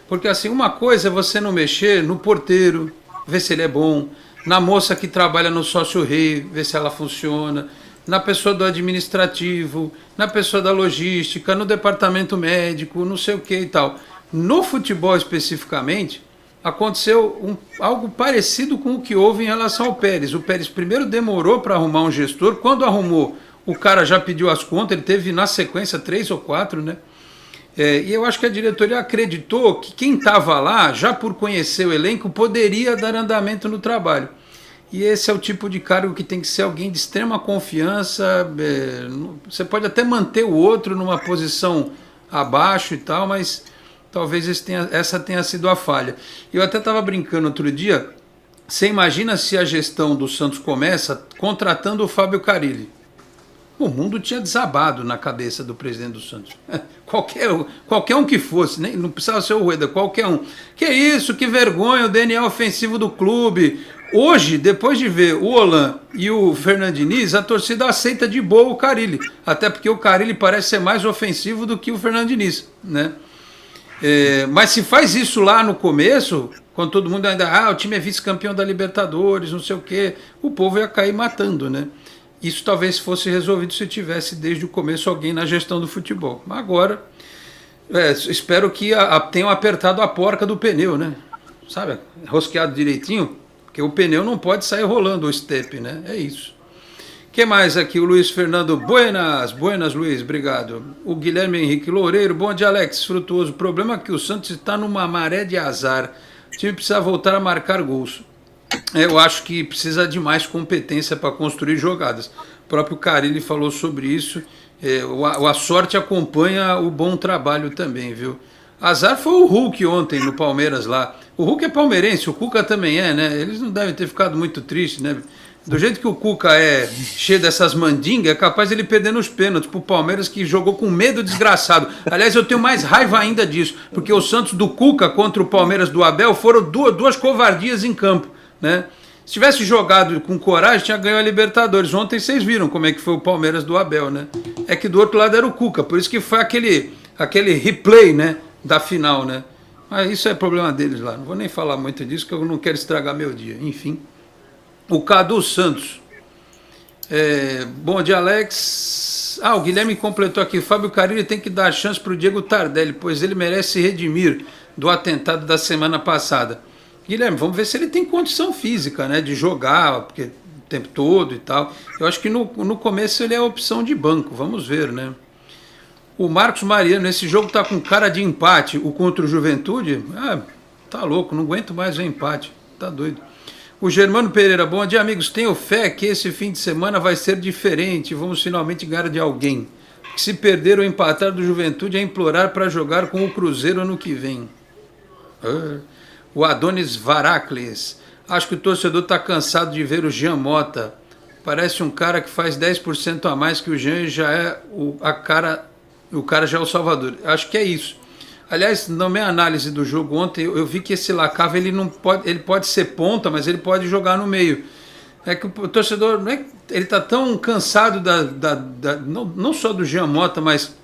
porque assim, uma coisa é você não mexer no porteiro, ver se ele é bom, na moça que trabalha no sócio-rei, ver se ela funciona, na pessoa do administrativo, na pessoa da logística, no departamento médico, não sei o que e tal. No futebol especificamente, aconteceu algo parecido com o que houve em relação ao Pérez. O Pérez primeiro demorou para arrumar um gestor, quando arrumou, o cara já pediu as contas, ele teve na sequência 3 ou 4, né? E eu acho que a diretoria acreditou que quem estava lá, já por conhecer o elenco, poderia dar andamento no trabalho. E esse é o tipo de cargo que tem que ser alguém de extrema confiança. Você pode até manter o outro numa posição abaixo e tal, mas talvez essa tenha sido a falha. Eu até estava brincando outro dia, você imagina se a gestão do Santos começa contratando o Fábio Carille. O mundo tinha desabado na cabeça do presidente do Santos. Qualquer um que fosse, nem, não precisava ser o Rueda, qualquer um. Que isso, que vergonha, o DNA ofensivo do clube. Hoje, depois de ver o Holan e o Fernando Diniz, a torcida aceita de boa o Carille. Até porque o Carille parece ser mais ofensivo do que o Fernando Diniz, né? Mas se faz isso lá no começo, quando todo mundo ainda, o time é vice-campeão da Libertadores, não sei o quê, o povo ia cair matando, né? Isso talvez fosse resolvido se tivesse desde o começo alguém na gestão do futebol. Agora, espero que tenham apertado a porca do pneu, né? Sabe, rosqueado direitinho, porque o pneu não pode sair rolando o step, né? É isso. O que mais aqui? O Luiz Fernando, buenas Luiz, obrigado. O Guilherme Henrique Loureiro, bom dia Alex, Frutuoso. O problema é que o Santos está numa maré de azar. O time precisa voltar a marcar gols. Eu acho que precisa de mais competência para construir jogadas. O próprio Carille falou sobre isso. A sorte acompanha o bom trabalho também, viu? Azar foi o Hulk ontem no Palmeiras lá. O Hulk é palmeirense, o Cuca também é, né? Eles não devem ter ficado muito tristes, né? Do jeito que o Cuca é cheio dessas mandingas, é capaz ele perder nos pênaltis pro Palmeiras, que jogou com medo desgraçado. Aliás, eu tenho mais raiva ainda disso, porque o Santos do Cuca contra o Palmeiras do Abel foram duas covardias em campo, né? Se tivesse jogado com coragem, tinha ganho a Libertadores. Ontem vocês viram como é que foi o Palmeiras do Abel, né? É que do outro lado era o Cuca, por isso que foi aquele replay, né, da final, né? Mas isso é problema deles lá. Não vou nem falar muito disso, que eu não quero estragar meu dia. Enfim. O Cadu Santos. Bom dia, Alex. O Guilherme completou aqui. Fábio Carille tem que dar chance para o Diego Tardelli, pois ele merece se redimir do atentado da semana passada. Guilherme, vamos ver se ele tem condição física, né, de jogar porque, o tempo todo e tal. Eu acho que no começo ele é a opção de banco. Vamos ver, né? O Marcos Mariano, esse jogo tá com cara de empate, o contra o Juventude. Tá louco, não aguento mais o empate. Tá doido. O Germano Pereira, bom dia, amigos. Tenho fé que esse fim de semana vai ser diferente. Vamos finalmente ganhar de alguém. Que se perder ou empatar do Juventude é implorar para jogar com o Cruzeiro ano que vem. O Adonis Varacles. Acho que o torcedor está cansado de ver o Jean Mota. Parece um cara que faz 10% a mais que o Jean e já é a cara o cara já é o salvador. Acho que é isso. Aliás, na minha análise do jogo ontem, eu vi que esse Lacava ele pode ser ponta, mas ele pode jogar no meio. É que o torcedor ele está tão cansado não só do Jean Mota, mas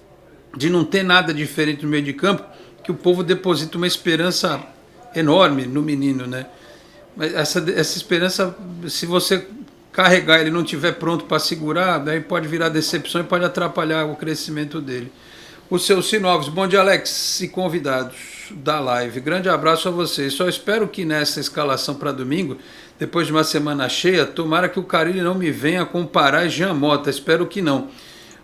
de não ter nada diferente no meio de campo, que o povo deposita uma esperança enorme no menino, né? Mas essa esperança, se você carregar ele não estiver pronto para segurar, daí pode virar decepção e pode atrapalhar o crescimento dele. O seu Sinoves, bom dia, Alex e convidados da live. Grande abraço a vocês. Só espero que nessa escalação para domingo, depois de uma semana cheia, tomara que o Carille não me venha comparar Jean Mota. Espero que não.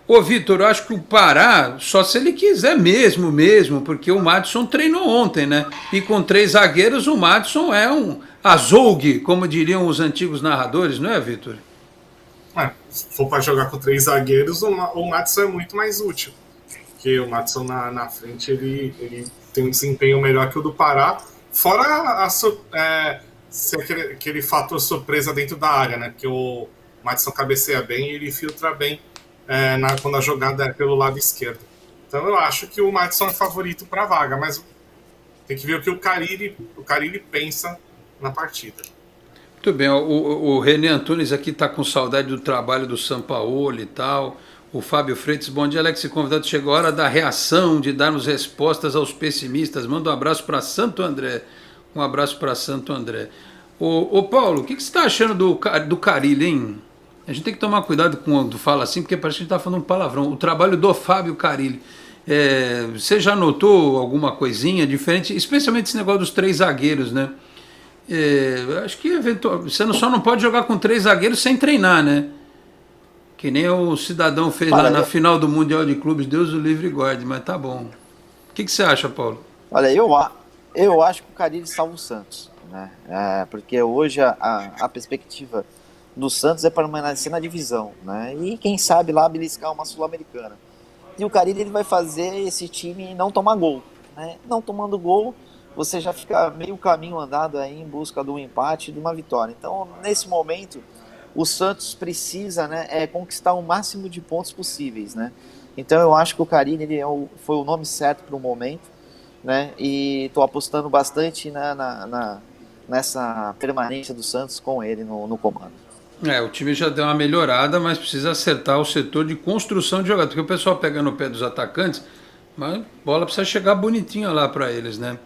Ô, Vitor, eu acho que o Pará, só se ele quiser mesmo, porque o Madison treinou ontem, né? E com 3 zagueiros, o Madison é um azougue, como diriam os antigos narradores, não é, Vitor? Se for para jogar com 3 zagueiros, o Madison é muito mais útil. Porque o Madison na frente, ele tem um desempenho melhor que o do Pará, fora aquele fator surpresa dentro da área, né? Porque o Madison cabeceia bem e ele filtra bem quando a jogada é pelo lado esquerdo. Então eu acho que o Madison é favorito para a vaga, mas tem que ver o que o Carille pensa na partida. Muito bem, o René Antunes aqui está com saudade do trabalho do Sampaoli e tal. O Fábio Freitas, bom dia, Alex, convidado. Chegou a hora da reação, de darmos respostas aos pessimistas. Manda um abraço para Santo André. Um abraço para Santo André. Ô Paulo, o que você está achando do Carille, hein? A gente tem que tomar cuidado quando fala assim, porque parece que a gente está falando um palavrão. O trabalho do Fábio Carille. Você já notou alguma coisinha diferente? Especialmente esse negócio dos 3 zagueiros, né? Acho que você só não pode jogar com 3 zagueiros sem treinar, né? Que nem o cidadão fez lá na final do Mundial de Clubes, Deus o livre e guarde, mas tá bom. O que você acha, Paulo? Olha, eu acho que o Carille salva o Santos, né? Porque hoje a perspectiva do Santos é permanecer na divisão, né? E quem sabe lá beliscar uma Sul-Americana. E o Carille ele vai fazer esse time não tomar gol, né? Não tomando gol, você já fica meio caminho andado aí em busca de um empate e de uma vitória. Então, nesse momento, o Santos precisa, né, conquistar o máximo de pontos possíveis, né? Então eu acho que o Carille foi o nome certo para o momento, né? E estou apostando bastante nessa permanência do Santos com ele no comando. O time já deu uma melhorada, mas precisa acertar o setor de construção de jogador, porque o pessoal pega no pé dos atacantes, mas a bola precisa chegar bonitinha lá para eles, né?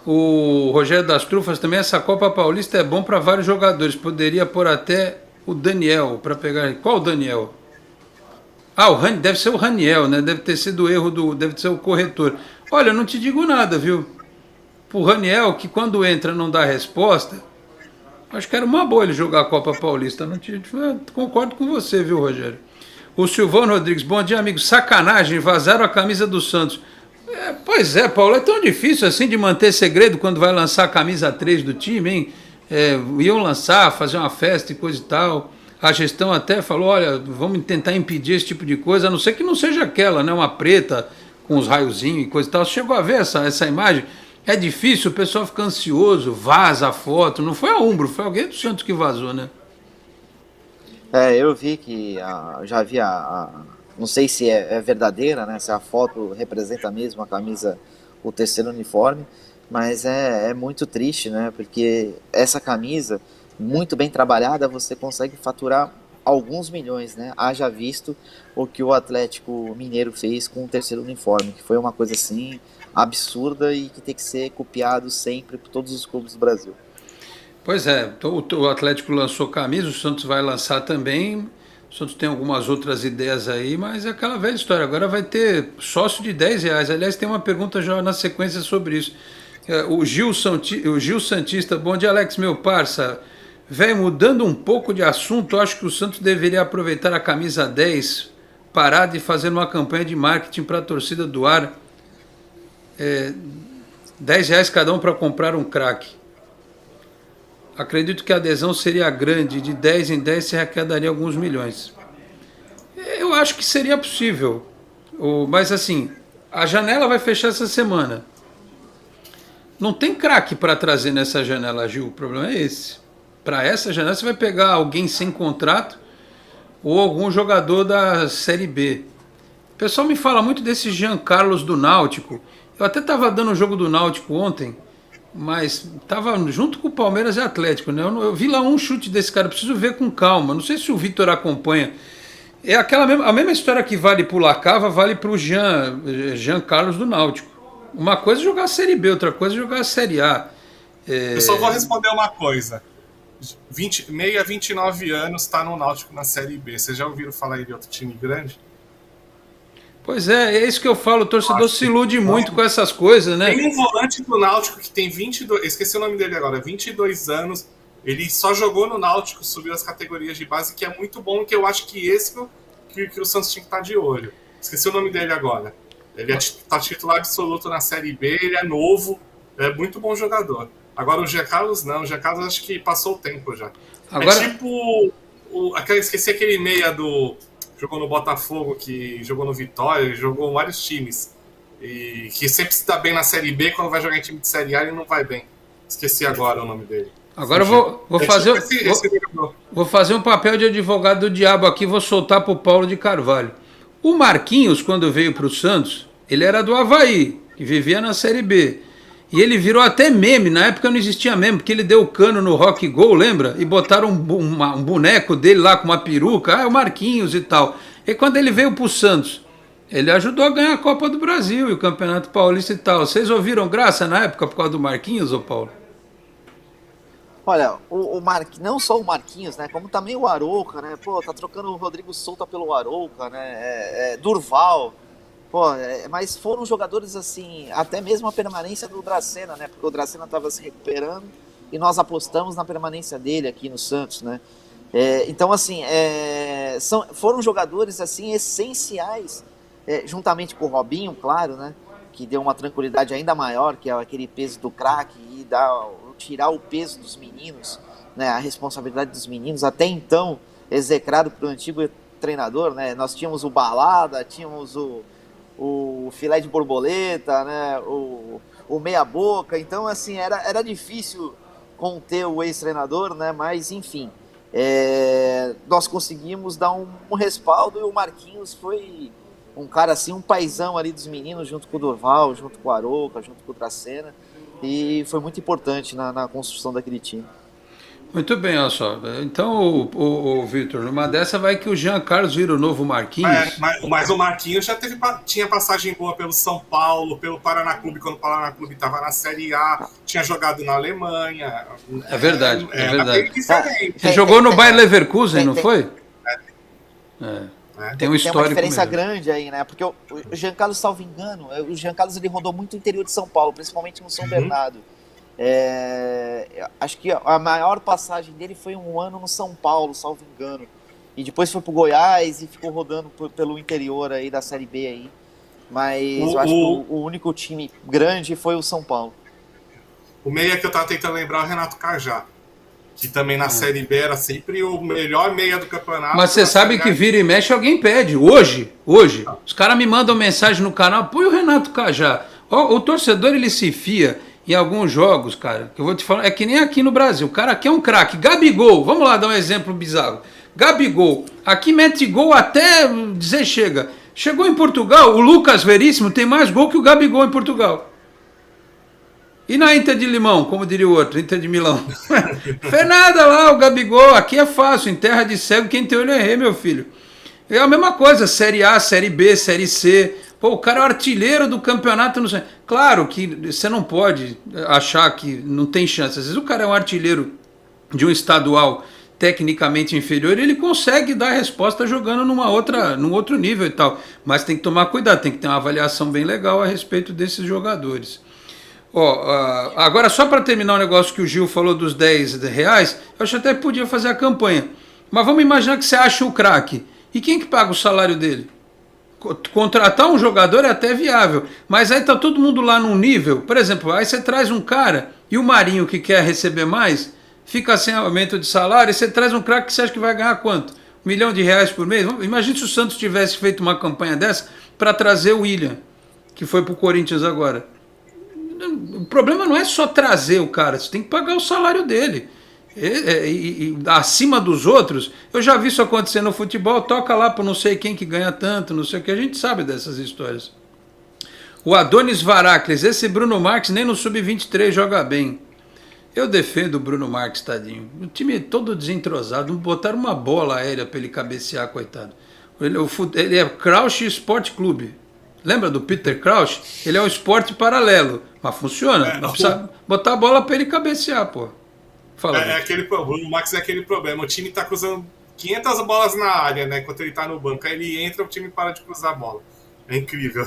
O Rogério das Trufas também, essa Copa Paulista é bom para vários jogadores, poderia pôr até o Daniel para pegar. Qual o Daniel? Deve ser o Raniel, né? Deve ter sido o erro deve ser o corretor. Olha, eu não te digo nada, viu? Pro Raniel, que quando entra não dá resposta, acho que era uma boa ele jogar a Copa Paulista. Concordo com você, viu, Rogério? O Silvano Rodrigues, bom dia, amigo. Sacanagem, vazaram a camisa do Santos. Pois é, Paulo, é tão difícil assim de manter segredo quando vai lançar a camisa 3 do time, hein? Iam lançar, fazer uma festa e coisa e tal. A gestão até falou, olha, vamos tentar impedir esse tipo de coisa, a não ser que não seja aquela, né? Uma preta com os raiozinhos e coisa e tal. Você chegou a ver essa imagem? É difícil, o pessoal fica ansioso, vaza a foto. Não foi a Umbro, foi alguém do Santos que vazou, né? Eu vi que, já vi não sei se é verdadeira, né? Se a foto representa mesmo a camisa, o terceiro uniforme, mas é muito triste, né? Porque essa camisa, muito bem trabalhada, você consegue faturar alguns milhões, né? Haja visto o que o Atlético Mineiro fez com o terceiro uniforme, que foi uma coisa assim absurda e que tem que ser copiado sempre por todos os clubes do Brasil. Pois é, o Atlético lançou camisa, o Santos vai lançar também. O Santos tem algumas outras ideias aí, mas é aquela velha história. Agora vai ter sócio de R$10. Aliás, tem uma pergunta já na sequência sobre isso. O Gil Santista, bom dia, Alex, meu parça. Velho, mudando um pouco de assunto, eu acho que o Santos deveria aproveitar a camisa 10, parar de fazer uma campanha de marketing para a torcida doar R$10 cada um para comprar um craque. Acredito que a adesão seria grande, de 10 em 10 se arrecadaria alguns milhões. Eu acho que seria possível, mas assim, a janela vai fechar essa semana. Não tem craque para trazer nessa janela, Gil, o problema é esse. Para essa janela você vai pegar alguém sem contrato ou algum jogador da Série B. pessoal me fala muito desse Jean Carlos do Náutico. Eu até estava dando o jogo do Náutico ontem, mas estava junto com o Palmeiras e Atlético, né? Eu vi lá um chute desse cara, preciso ver com calma. Não sei se o Vitor acompanha. É a mesma história que vale para o Lacava, vale para o Jean Carlos do Náutico. Uma coisa é jogar a Série B, outra coisa é jogar a Série A. Eu só vou responder uma coisa. Meia, 29 anos, está no Náutico na Série B. Vocês já ouviram falar aí de outro time grande? Pois é isso que eu falo. O torcedor se ilude muito com essas coisas, né? Tem um volante do Náutico que tem 22... Esqueci o nome dele agora. 22 anos. Ele só jogou no Náutico, subiu as categorias de base, que é muito bom, que eu acho que esse que o Santos tinha que estar de olho. Esqueci o nome dele agora. Ele está titular absoluto na Série B, ele é novo, é muito bom jogador. Agora o Jean Carlos não, o Jean Carlos acho que passou o tempo já. Agora... É tipo, esqueci aquele meia jogou no Botafogo, que jogou no Vitória, jogou em vários times, e que sempre se dá bem na Série B, quando vai jogar em time de Série A ele não vai bem. Esqueci agora o nome dele. Agora eu vou fazer um papel de advogado do diabo aqui, vou soltar para o Paulo de Carvalho. O Marquinhos, quando veio para o Santos, ele era do Avaí, que vivia na Série B. E ele virou até meme, na época não existia meme, porque ele deu cano no Rock Go, lembra? E botaram um boneco dele lá com uma peruca, é o Marquinhos e tal. E quando ele veio para o Santos, ele ajudou a ganhar a Copa do Brasil e o Campeonato Paulista e tal. Vocês ouviram graça na época por causa do Marquinhos, ô Paulo? Olha, não só o Marquinhos, né, como também o Arouca, né, pô, tá trocando o Rodrigo Souza pelo Arouca, né, Durval, pô, mas foram jogadores, assim, até mesmo a permanência do Dracena, né, porque o Dracena tava se recuperando e nós apostamos na permanência dele aqui no Santos, né, então, assim, foram jogadores, assim, essenciais, juntamente com o Robinho, claro, né, que deu uma tranquilidade ainda maior, que é aquele peso do craque e tirar o peso dos meninos, né, a responsabilidade dos meninos, até então execrado pelo antigo treinador, né, nós tínhamos o Balada, tínhamos o filé de borboleta, né, o meia boca, então assim, era difícil conter o ex-treinador, né, mas enfim, nós conseguimos dar um respaldo e o Marquinhos foi um cara assim, um paizão ali dos meninos, junto com o Durval, junto com o Arouca, junto com o Dracena, e foi muito importante na construção daquele time. Muito bem, olha só. Então, o Vitor, numa dessa vai que o Jean Carlos vira o novo Marquinhos. Mas o Marquinhos já tinha passagem boa pelo São Paulo, pelo Paraná Clube, quando o Paraná Clube estava na Série A, tinha jogado na Alemanha. É verdade, é verdade. Ele jogou no Bayer Leverkusen, não foi? Tem um histórico. Tem uma diferença mesmo. grande aí, né? Porque o Jean Carlos, salvo engano, o Jean Carlos ele rodou muito o interior de São Paulo, principalmente no São Bernardo. Acho que a maior passagem dele foi um ano no São Paulo, salvo engano. E depois foi pro Goiás e ficou rodando pelo interior aí da Série B aí. Mas eu acho que o único time grande foi o São Paulo. O meia que eu tava tentando lembrar é o Renato Cajá, que também na Série B era sempre o melhor meia do campeonato. Mas você sabe que vira e mexe alguém pede. Hoje, os caras me mandam mensagem no canal, põe o Renato Cajá. O torcedor, ele se fia em alguns jogos, cara, que eu vou te falar, é que nem aqui no Brasil. O cara aqui é um craque. Gabigol, vamos lá dar um exemplo bizarro. Gabigol, aqui mete gol até dizer chega. Chegou em Portugal, o Lucas Veríssimo tem mais gol que o Gabigol em Portugal. E na Inter de Limão, como diria o outro, Inter de Milão. Fez nada lá, o Gabigol, aqui é fácil, em terra de cego, quem tem olho é rei, meu filho. É a mesma coisa, Série A, Série B, Série C. Pô, o cara é o artilheiro do campeonato. Claro que você não pode achar que não tem chance. Às vezes o cara é um artilheiro de um estadual tecnicamente inferior, ele consegue dar a resposta jogando num outro nível e tal. Mas tem que tomar cuidado, tem que ter uma avaliação bem legal a respeito desses jogadores. Agora, só para terminar o negócio que o Gil falou dos R$10, eu acho até que podia fazer a campanha. Mas vamos imaginar que você acha o craque. E quem que paga o salário dele? Contratar um jogador é até viável. Mas aí tá todo mundo lá num nível. Por exemplo, aí você traz um cara e o Marinho que quer receber mais, fica sem aumento de salário, e você traz um craque que você acha que vai ganhar quanto? R$1 milhão por mês? Imagina se o Santos tivesse feito uma campanha dessa para trazer o William, que foi pro Corinthians agora. O problema não é só trazer o cara, você tem que pagar o salário dele. e acima dos outros. Eu já vi isso acontecer no futebol, toca lá para não sei quem que ganha tanto, não sei o que, a gente sabe dessas histórias. O Adonis Varacles, esse Bruno Marques nem no Sub-23 joga bem. Eu defendo o Bruno Marques, tadinho. O time todo desentrosado, botaram uma bola aérea para ele cabecear, coitado. Ele é Crouch Sport Clube. Lembra do Peter Crouch? Ele é um esporte paralelo, mas funciona. Não precisa botar a bola para ele cabecear, pô. Fala, o Bruno Marques é aquele problema. O time tá cruzando 500 bolas na área, né? Enquanto ele tá no banco. Aí ele entra, o time para de cruzar a bola. É incrível.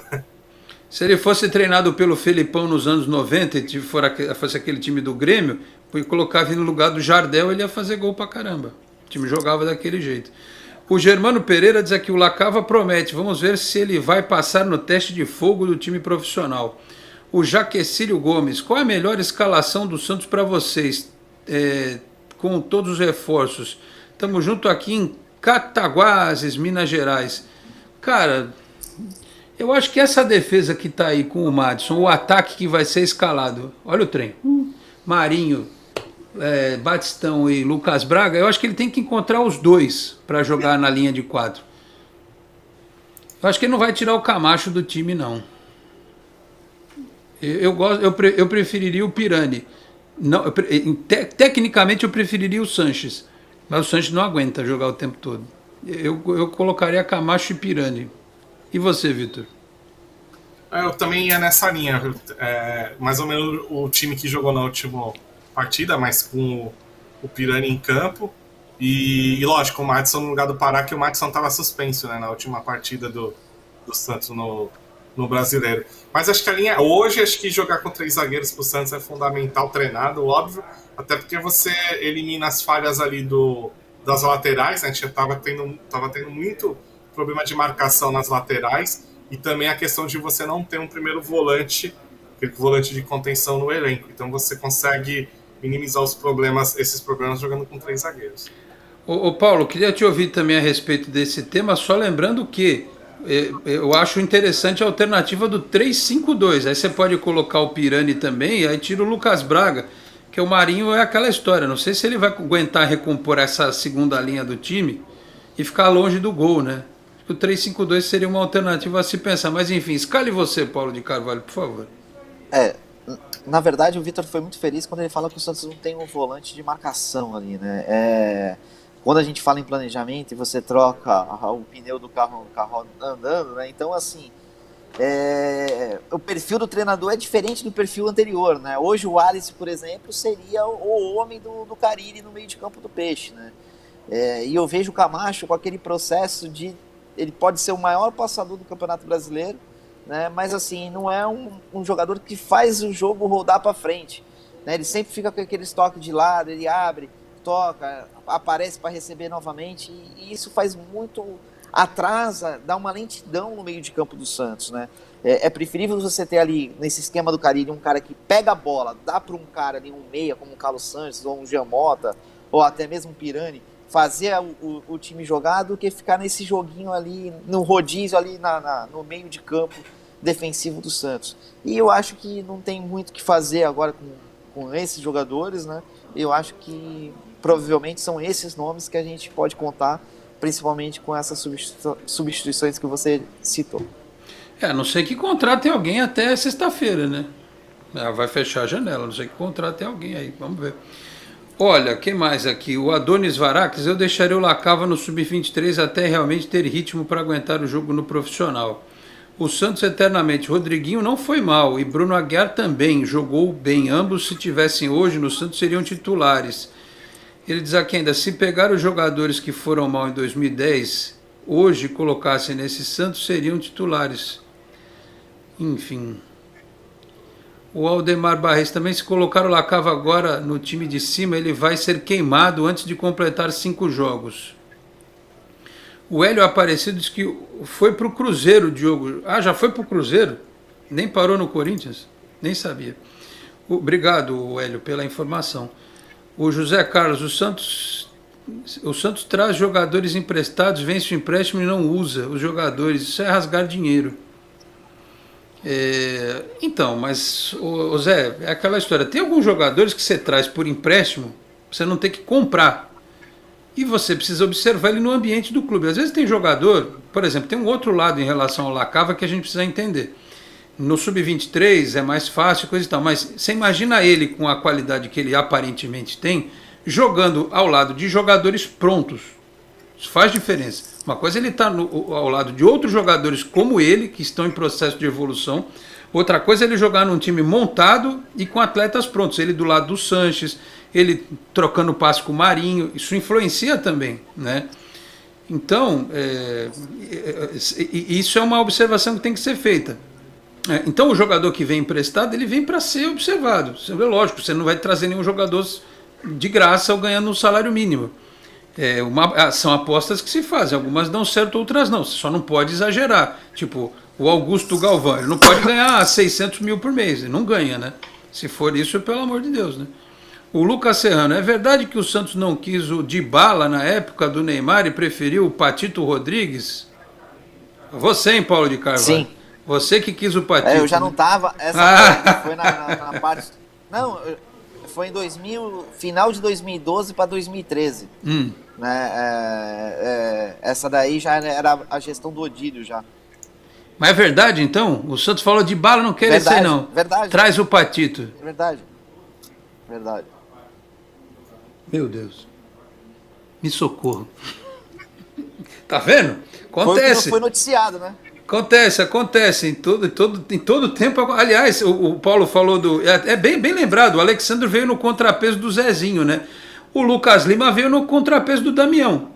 Se ele fosse treinado pelo Felipão nos anos 90 e fosse aquele time do Grêmio, e colocava no lugar do Jardel, ele ia fazer gol pra caramba. O time jogava daquele jeito. O Germano Pereira diz aqui, o Lacava promete, vamos ver se ele vai passar no teste de fogo do time profissional. O Jaquecílio Gomes, qual é a melhor escalação do Santos para vocês, com todos os reforços? Estamos junto aqui em Cataguases, Minas Gerais. Cara, eu acho que essa defesa que está aí com o Madison, o ataque que vai ser escalado, olha o trem, Marinho, Batistão e Lucas Braga, eu acho que ele tem que encontrar os dois para jogar na linha de 4. Eu acho que ele não vai tirar o Camacho do time, não. Eu preferiria o Pirani. Não, tecnicamente eu preferiria o Sanches, mas o Sanches não aguenta jogar o tempo todo. Eu colocaria Camacho e Pirani. E você, Vitor? Eu também ia nessa linha. Mais ou menos o time que jogou na última partida, mas com o Pirani em campo. E lógico, o Madison no lugar do Pará, que o Madison estava suspenso, né, na última partida do Santos no Brasileiro. Mas acho que a linha... Hoje, acho que jogar com 3 zagueiros pro Santos é fundamental, treinado, óbvio. Até porque você elimina as falhas ali das laterais, né? A gente tava tendo muito problema de marcação nas laterais e também a questão de você não ter um primeiro volante, aquele volante de contenção no elenco. Então você consegue minimizar esses problemas jogando com 3 zagueiros. Ô Paulo, queria te ouvir também a respeito desse tema, só lembrando que eu acho interessante a alternativa do 3-5-2. Aí você pode colocar o Pirani também, e aí tira o Lucas Braga, que o Marinho é aquela história. Não sei se ele vai aguentar recompor essa segunda linha do time e ficar longe do gol, né? O 3-5-2 seria uma alternativa a se pensar. Mas enfim, escale você, Paulo de Carvalho, por favor. Na verdade, o Vitor foi muito feliz quando ele fala que o Santos não tem um volante de marcação ali, né? Quando a gente fala em planejamento e você troca o pneu do carro andando, né? Então, assim, o perfil do treinador é diferente do perfil anterior, né? Hoje o Alice, por exemplo, seria o homem do Carille no meio de campo do Peixe, né? E eu vejo o Camacho com aquele processo de... Ele pode ser o maior passador do Campeonato Brasileiro, né? Mas assim, não é um jogador que faz o jogo rodar para frente, né? Ele sempre fica com aquele toque de lado, ele abre, toca, aparece para receber novamente, e isso faz muito... atrasa, dá uma lentidão no meio de campo do Santos, né? É preferível você ter ali, nesse esquema do Carille, um cara que pega a bola, dá para um cara ali, um meia, como o Carlos Sanches, ou um Jean Mota, ou até mesmo um Pirani, fazer o time jogar, do que ficar nesse joguinho ali, no rodízio ali no meio de campo defensivo do Santos. E eu acho que não tem muito o que fazer agora com esses jogadores, né? Eu acho que provavelmente são esses nomes que a gente pode contar, principalmente com essas substituições que você citou. A não ser que contratem alguém até sexta-feira, né? Vai fechar a janela, a não ser que contratem alguém aí, vamos ver. Olha, quem mais aqui? O Adonis Varacles, eu deixaria o Lacava no Sub-23 até realmente ter ritmo para aguentar o jogo no profissional. O Santos eternamente. Rodriguinho não foi mal e Bruno Aguiar também jogou bem. Ambos, se tivessem hoje no Santos, seriam titulares. Ele diz aqui ainda, se pegar os jogadores que foram mal em 2010, hoje colocassem nesse Santos, seriam titulares. Enfim. O Aldemar Barres também, se colocar o Lacava agora no time de cima, ele vai ser queimado antes de completar 5 jogos. O Hélio Aparecido diz que foi para o Cruzeiro, Diogo. Já foi para o Cruzeiro? Nem parou no Corinthians? Nem sabia. Obrigado, Hélio, pela informação. O José Carlos, o Santos traz jogadores emprestados, vence o empréstimo e não usa os jogadores. Isso é rasgar dinheiro. Então, mas, Zé, é aquela história. Tem alguns jogadores que você traz por empréstimo, você não ter que comprar. E você precisa observar ele no ambiente do clube. Às vezes tem jogador, por exemplo, tem um outro lado em relação ao Lacava que a gente precisa entender. No Sub-23 é mais fácil, coisa e tal, mas você imagina ele com a qualidade que ele aparentemente tem, jogando ao lado de jogadores prontos. Isso faz diferença. Uma coisa é ele estar ao lado de outros jogadores como ele, que estão em processo de evolução. Outra coisa é ele jogar num time montado e com atletas prontos. Ele do lado do Sanches, ele trocando passe com o Marinho. Isso influencia também, né? Então, isso é uma observação que tem que ser feita. Então, o jogador que vem emprestado, ele vem para ser observado. É lógico, você não vai trazer nenhum jogador de graça ou ganhando um salário mínimo. São apostas que se fazem. Algumas dão certo, outras não. Você só não pode exagerar. Tipo, o Augusto Galvão, ele não pode ganhar 600 mil por mês. Ele não ganha, né? Se for isso, pelo amor de Deus, né? O Lucas Serrano, é verdade que o Santos não quis o Dybala na época do Neymar e preferiu o Patito Rodrigues? Você, hein, Paulo de Carvalho? Sim. Você que quis o Patito. Eu já não tava. Essa foi na parte. Não, foi em final de 2012 para 2013. Né? Essa daí já era a gestão do Odílio já. Mas é verdade, então? O Santos falou de bala, não quer esse não. Verdade. Traz o Patito. Verdade. Meu Deus. Me socorro. Tá vendo? Acontece. Foi noticiado, né? Acontece. Em todo tempo. Aliás, o Paulo falou do... É bem lembrado, o Alexandre veio no contrapeso do Zezinho, né? O Lucas Lima veio no contrapeso do Damião.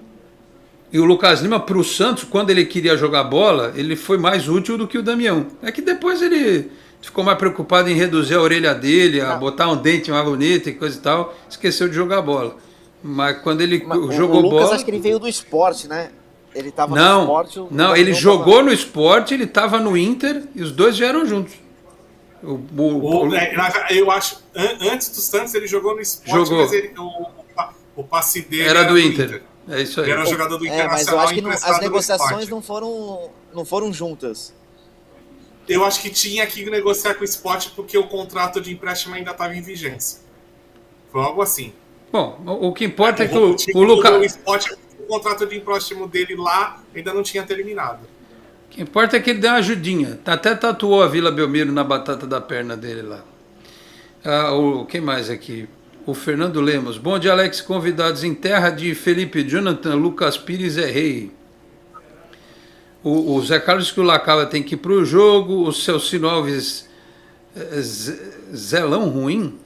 E o Lucas Lima, para o Santos, quando ele queria jogar bola, ele foi mais útil do que o Damião. É que depois ele ficou mais preocupado em reduzir a orelha dele, a botar um dente mais bonito e coisa e tal, esqueceu de jogar bola. Mas quando ele jogou bola... O Lucas, acho que ele veio do esporte, né? Ele estava no esporte... Não, ele jogou no esporte, ele estava no Inter e os dois vieram juntos. Eu acho, antes do Santos ele jogou no esporte, mas o passe dele era do Inter. É isso aí. Ele era jogador do Internacional. Mas eu acho que as negociações não foram juntas. Eu acho que tinha que negociar com o Sport porque o contrato de empréstimo ainda estava em vigência. Foi algo assim. Bom, o que importa é que o Lucas... O contrato de empréstimo dele lá ainda não tinha terminado. O que importa é que ele deu uma ajudinha. Até tatuou a Vila Belmiro na batata da perna dele lá. Quem mais aqui? O Fernando Lemos. Bom dia, Alex. Convidados em terra de Felipe Jonathan, Lucas Pires é rei. O Zé Carlos que o Lacava tem que ir para o jogo. O Celcino Alves, zelão ruim?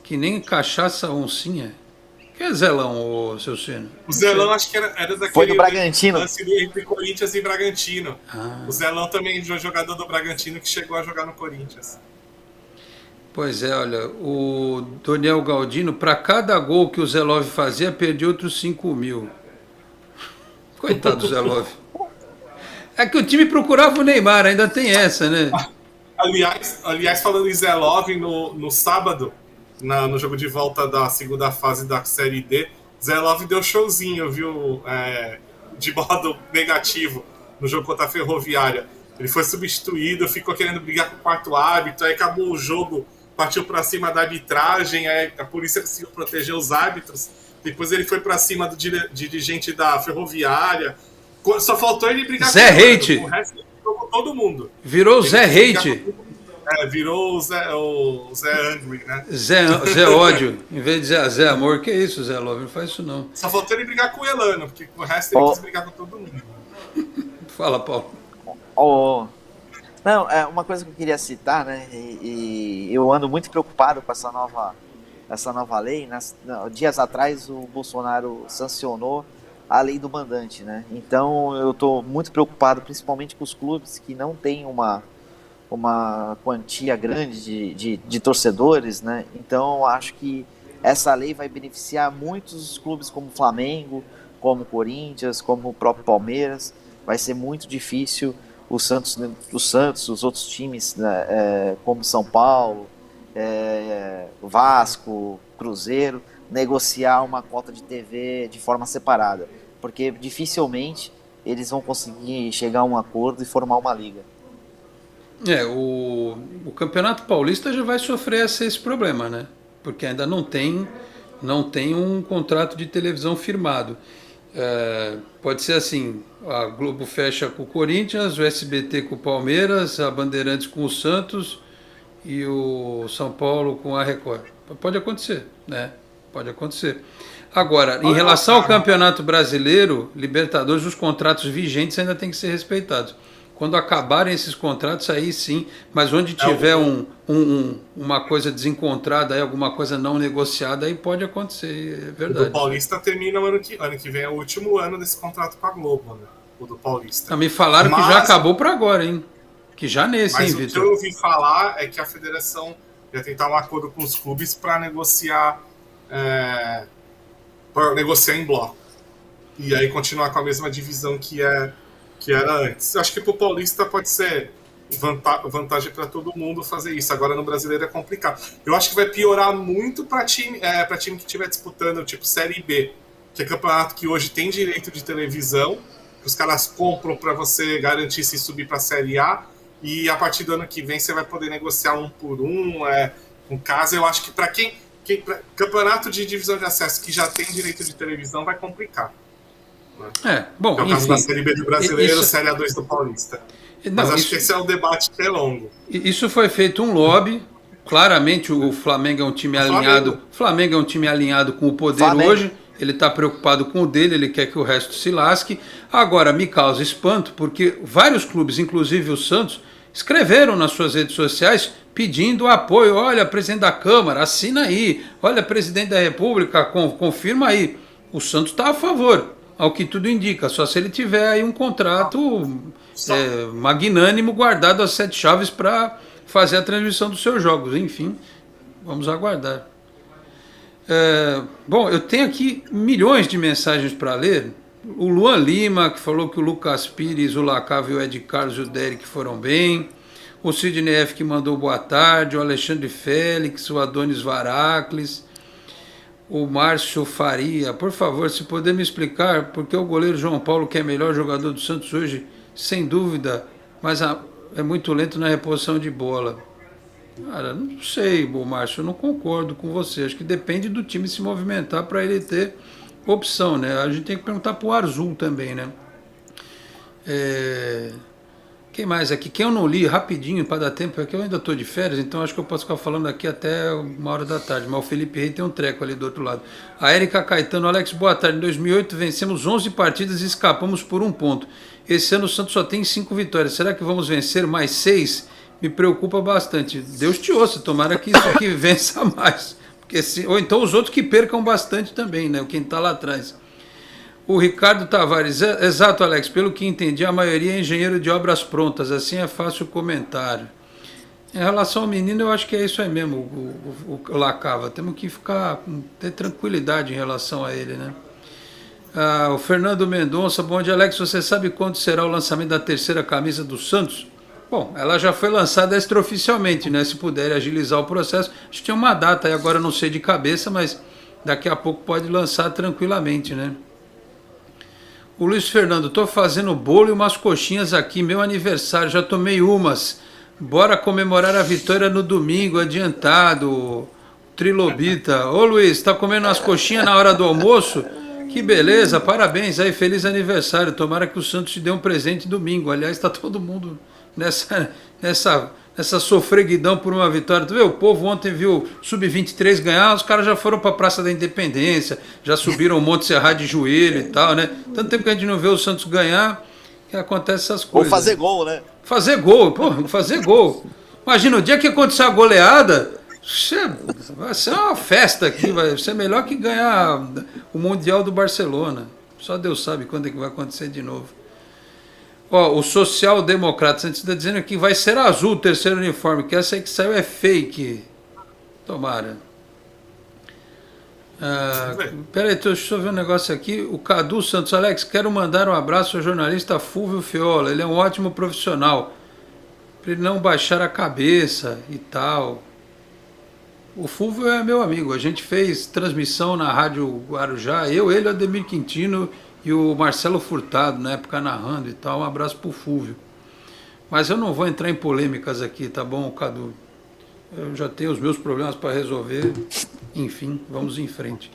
Que nem cachaça oncinha. Que é zelão, o Celcino? O zelão acho que era daquele... Foi do Bragantino. Entre Corinthians e Bragantino. O zelão também é um jogador do Bragantino que chegou a jogar no Corinthians. Pois é, olha, o Daniel Galdino, para cada gol que o Zelov fazia, perdia outros 5 mil. Coitado do Zelov. É que o time procurava o Neymar, ainda tem essa, né? Aliás falando em Zelov, no sábado, no jogo de volta da segunda fase da Série D, Zelov deu showzinho, viu? De modo negativo no jogo contra a Ferroviária. Ele foi substituído, ficou querendo brigar com o quarto árbitro, aí acabou o jogo, partiu para cima da arbitragem, aí a polícia conseguiu proteger os árbitros. Depois ele foi para cima do dirigente da Ferroviária. Só faltou ele brigar Zé Hate. O resto ele jogou todo mundo. Virou Zé Hate. Virou o Zé Angry, né? Zé Ódio. Em vez de Zé Amor, que isso, Zé Love? Não faz isso não. Só faltou ele brigar com o Elano, porque o resto ele quis brigar com todo mundo. Fala, Paulo. Não, uma coisa que eu queria citar, né? E eu ando muito preocupado com essa nova lei. Dias atrás o Bolsonaro sancionou a lei do mandante, né? Então eu estou muito preocupado, principalmente com os clubes que não têm uma quantia grande de torcedores, né? Então eu acho que essa lei vai beneficiar muitos clubes como o Flamengo, como o Corinthians, como o próprio Palmeiras. Vai ser muito difícil o Santos, os outros times, né, como São Paulo, Vasco, Cruzeiro, negociar uma cota de TV de forma separada, porque dificilmente eles vão conseguir chegar a um acordo e formar uma liga. O Campeonato Paulista já vai sofrer esse problema, né? Porque ainda não tem não tem um contrato de televisão firmado. Pode ser assim, a Globo fecha com o Corinthians, o SBT com o Palmeiras, a Bandeirantes com o Santos e o São Paulo com a Record. Pode acontecer, né? Pode acontecer. Agora, em relação ao Campeonato Brasileiro, Libertadores, os contratos vigentes ainda têm que ser respeitados. Quando acabarem esses contratos, aí sim, mas onde tiver uma coisa desencontrada, aí, alguma coisa não negociada, aí pode acontecer, é verdade. O do Paulista termina ano que vem, é o último ano desse contrato com a Globo, né? O do Paulista. Me falaram que já acabou para agora, hein? Que já nesse, hein, Vitor? Mas o que eu ouvi falar é que a federação ia tentar um acordo com os clubes para negociar em bloco. E aí continuar com a mesma divisão que era antes. Acho que pro Paulista pode ser vantagem para todo mundo fazer isso. Agora no Brasileiro é complicado. Eu acho que vai piorar muito para time que estiver disputando, tipo Série B, que é campeonato que hoje tem direito de televisão, que os caras compram para você garantir se subir para a Série A, e a partir do ano que vem você vai poder negociar um por um, com casa. Eu acho que para quem campeonato de divisão de acesso que já tem direito de televisão vai complicar. Bom, é o caso da Série B do Brasileiro, Série A2 do Paulista. Mas acho que esse é um debate que é longo. Isso foi feito um lobby. Claramente o Flamengo é um time alinhado. Flamengo é um time alinhado com o poder hoje. Ele está preocupado com o dele, ele quer que o resto se lasque. Agora, me causa espanto, porque vários clubes, inclusive o Santos, escreveram nas suas redes sociais pedindo apoio. Olha, presidente da Câmara, assina aí. Olha, presidente da República, confirma aí. O Santos está a favor, ao que tudo indica, só se ele tiver aí um contrato magnânimo guardado às 7 chaves para fazer a transmissão dos seus jogos. Enfim, vamos aguardar. Bom, eu tenho aqui milhões de mensagens para ler. O Luan Lima, que falou que o Lucas Pires, o Lacava e o Ed Carlos e o Derek foram bem. O Sidney F, que mandou boa tarde. O Alexandre Félix, o Adonis Varacles. O Márcio Faria, por favor, se puder me explicar por que o goleiro João Paulo, que é melhor jogador do Santos hoje, sem dúvida, mas é muito lento na reposição de bola. Cara, não sei, Márcio, eu não concordo com você. Acho que depende do time se movimentar para ele ter opção, né? A gente tem que perguntar para o Arzul também, né? Quem mais aqui? Quem eu não li rapidinho para dar tempo, é que eu ainda estou de férias, então acho que eu posso ficar falando aqui até 1h da tarde, mas o Felipe Rei tem um treco ali do outro lado. A Érica Caetano, Alex, boa tarde. Em 2008 vencemos 11 partidas e escapamos por 1 ponto. Esse ano o Santos só tem 5 vitórias. Será que vamos vencer mais 6? Me preocupa bastante. Deus te ouça, tomara que isso aqui vença mais. Porque ou então os outros que percam bastante também, né? Quem está lá atrás. O Ricardo Tavares, exato, Alex, pelo que entendi, a maioria é engenheiro de obras prontas, assim é fácil o comentário. Em relação ao menino, eu acho que é isso aí mesmo, o Lacava. Temos que ter tranquilidade em relação a ele, né? O Fernando Mendonça, bom dia, Alex, você sabe quando será o lançamento da 3ª camisa do Santos? Bom, ela já foi lançada extraoficialmente, né? Se puder agilizar o processo. Acho que tinha uma data aí, agora eu não sei de cabeça, mas daqui a pouco pode lançar tranquilamente, né? O Luiz Fernando, estou fazendo bolo e umas coxinhas aqui, meu aniversário, já tomei umas. Bora comemorar a vitória no domingo, adiantado. Trilobita. Ô Luiz, está comendo umas coxinhas na hora do almoço? Que beleza, parabéns aí, feliz aniversário. Tomara que o Santos te dê um presente domingo. Aliás, está todo mundo nessa sofreguidão por uma vitória. Tu vê, o povo ontem viu o Sub-23 ganhar, os caras já foram para a Praça da Independência, já subiram o Monte Serrat de joelho e tal, né? Tanto tempo que a gente não vê o Santos ganhar, que acontece essas coisas. Ou fazer gol, né? Fazer gol, fazer gol. Imagina, o dia que acontecer a goleada, vai ser uma festa aqui, vai ser melhor que ganhar o Mundial do Barcelona. Só Deus sabe quando é que vai acontecer de novo. O Social Democrata, você está dizendo que vai ser azul o 3º uniforme, que essa aí que saiu é fake. Tomara. Peraí, deixa eu ver um negócio aqui. O Cadu Santos, Alex, quero mandar um abraço ao jornalista Fúvio Fiola. Ele é um ótimo profissional. Para ele não baixar a cabeça e tal. O Fúvio é meu amigo. A gente fez transmissão na Rádio Guarujá. Eu, ele, o Ademir Quintino e o Marcelo Furtado, na época narrando e tal. Um abraço pro Fúvio. Mas eu não vou entrar em polêmicas aqui, tá bom, Cadu? Eu já tenho os meus problemas para resolver. Enfim, vamos em frente.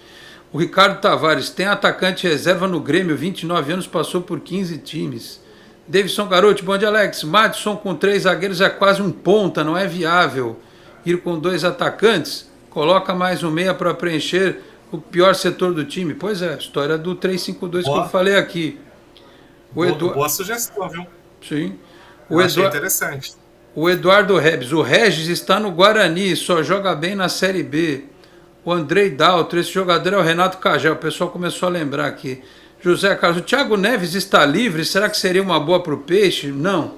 O Ricardo Tavares, tem atacante reserva no Grêmio, 29 anos, passou por 15 times. Davidson Garoto, bom dia, Alex. Madison com 3 zagueiros é quase um ponta, não é viável. Ir com 2 atacantes, coloca mais um meia para preencher o pior setor do time. Pois é, história do 3-5-2 que eu falei aqui. Boa sugestão, viu? Sim. Achei interessante. O Eduardo Rebes, o Regis está no Guarani, só joga bem na Série B. O Andrei Daltro, esse jogador é o Renato Cagel, o pessoal começou a lembrar aqui. José Carlos, o Thiago Neves está livre, será que seria uma boa para o Peixe? Não.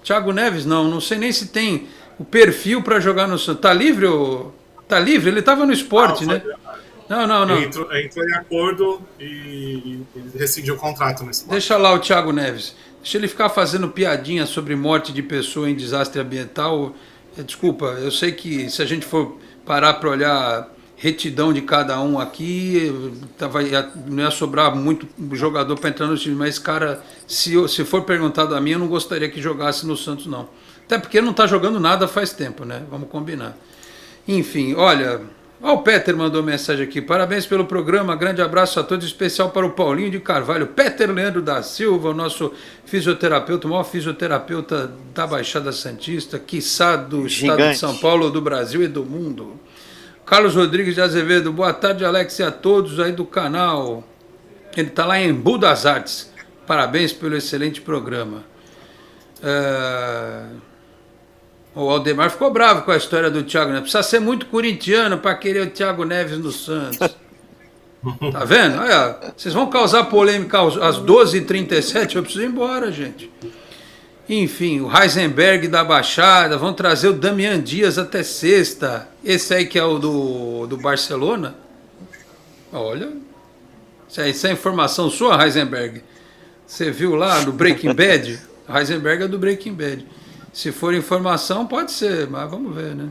Thiago Neves não sei nem se tem o perfil para jogar no Santos. Está livre? Tá livre? Ele estava no Sport, né? Não. Ele entrou em acordo e rescindiu o contrato no Sport. Deixa lá o Thiago Neves. Deixa ele ficar fazendo piadinha sobre morte de pessoa em desastre ambiental. Desculpa, eu sei que se a gente for parar para olhar retidão de cada um aqui, não ia sobrar muito jogador para entrar no time, mas cara, se for perguntado a mim, eu não gostaria que jogasse no Santos, não. Até porque não está jogando nada faz tempo, né? Vamos combinar. Enfim, olha, o Peter mandou mensagem aqui. Parabéns pelo programa, grande abraço a todos, especial para o Paulinho de Carvalho. Peter Leandro da Silva, o nosso fisioterapeuta, o maior fisioterapeuta da Baixada Santista, quiçá do estado de São Paulo, do Brasil e do mundo. Carlos Rodrigues de Azevedo, boa tarde, Alex, e a todos aí do canal. Ele está lá em Embu das Artes. Parabéns pelo excelente programa. O Aldemar ficou bravo com a história do Thiago Neves. Precisa ser muito corintiano para querer o Thiago Neves no Santos. Tá vendo? Olha, vocês vão causar polêmica às 12h37, eu preciso ir embora, gente. Enfim, o Heisenberg da Baixada, vão trazer o Damian Dias até sexta. Esse aí que é o do Barcelona. Olha, isso é informação sua, Heisenberg. Você viu lá no Breaking Bad? Heisenberg é do Breaking Bad. Se for informação, pode ser, mas vamos ver, né?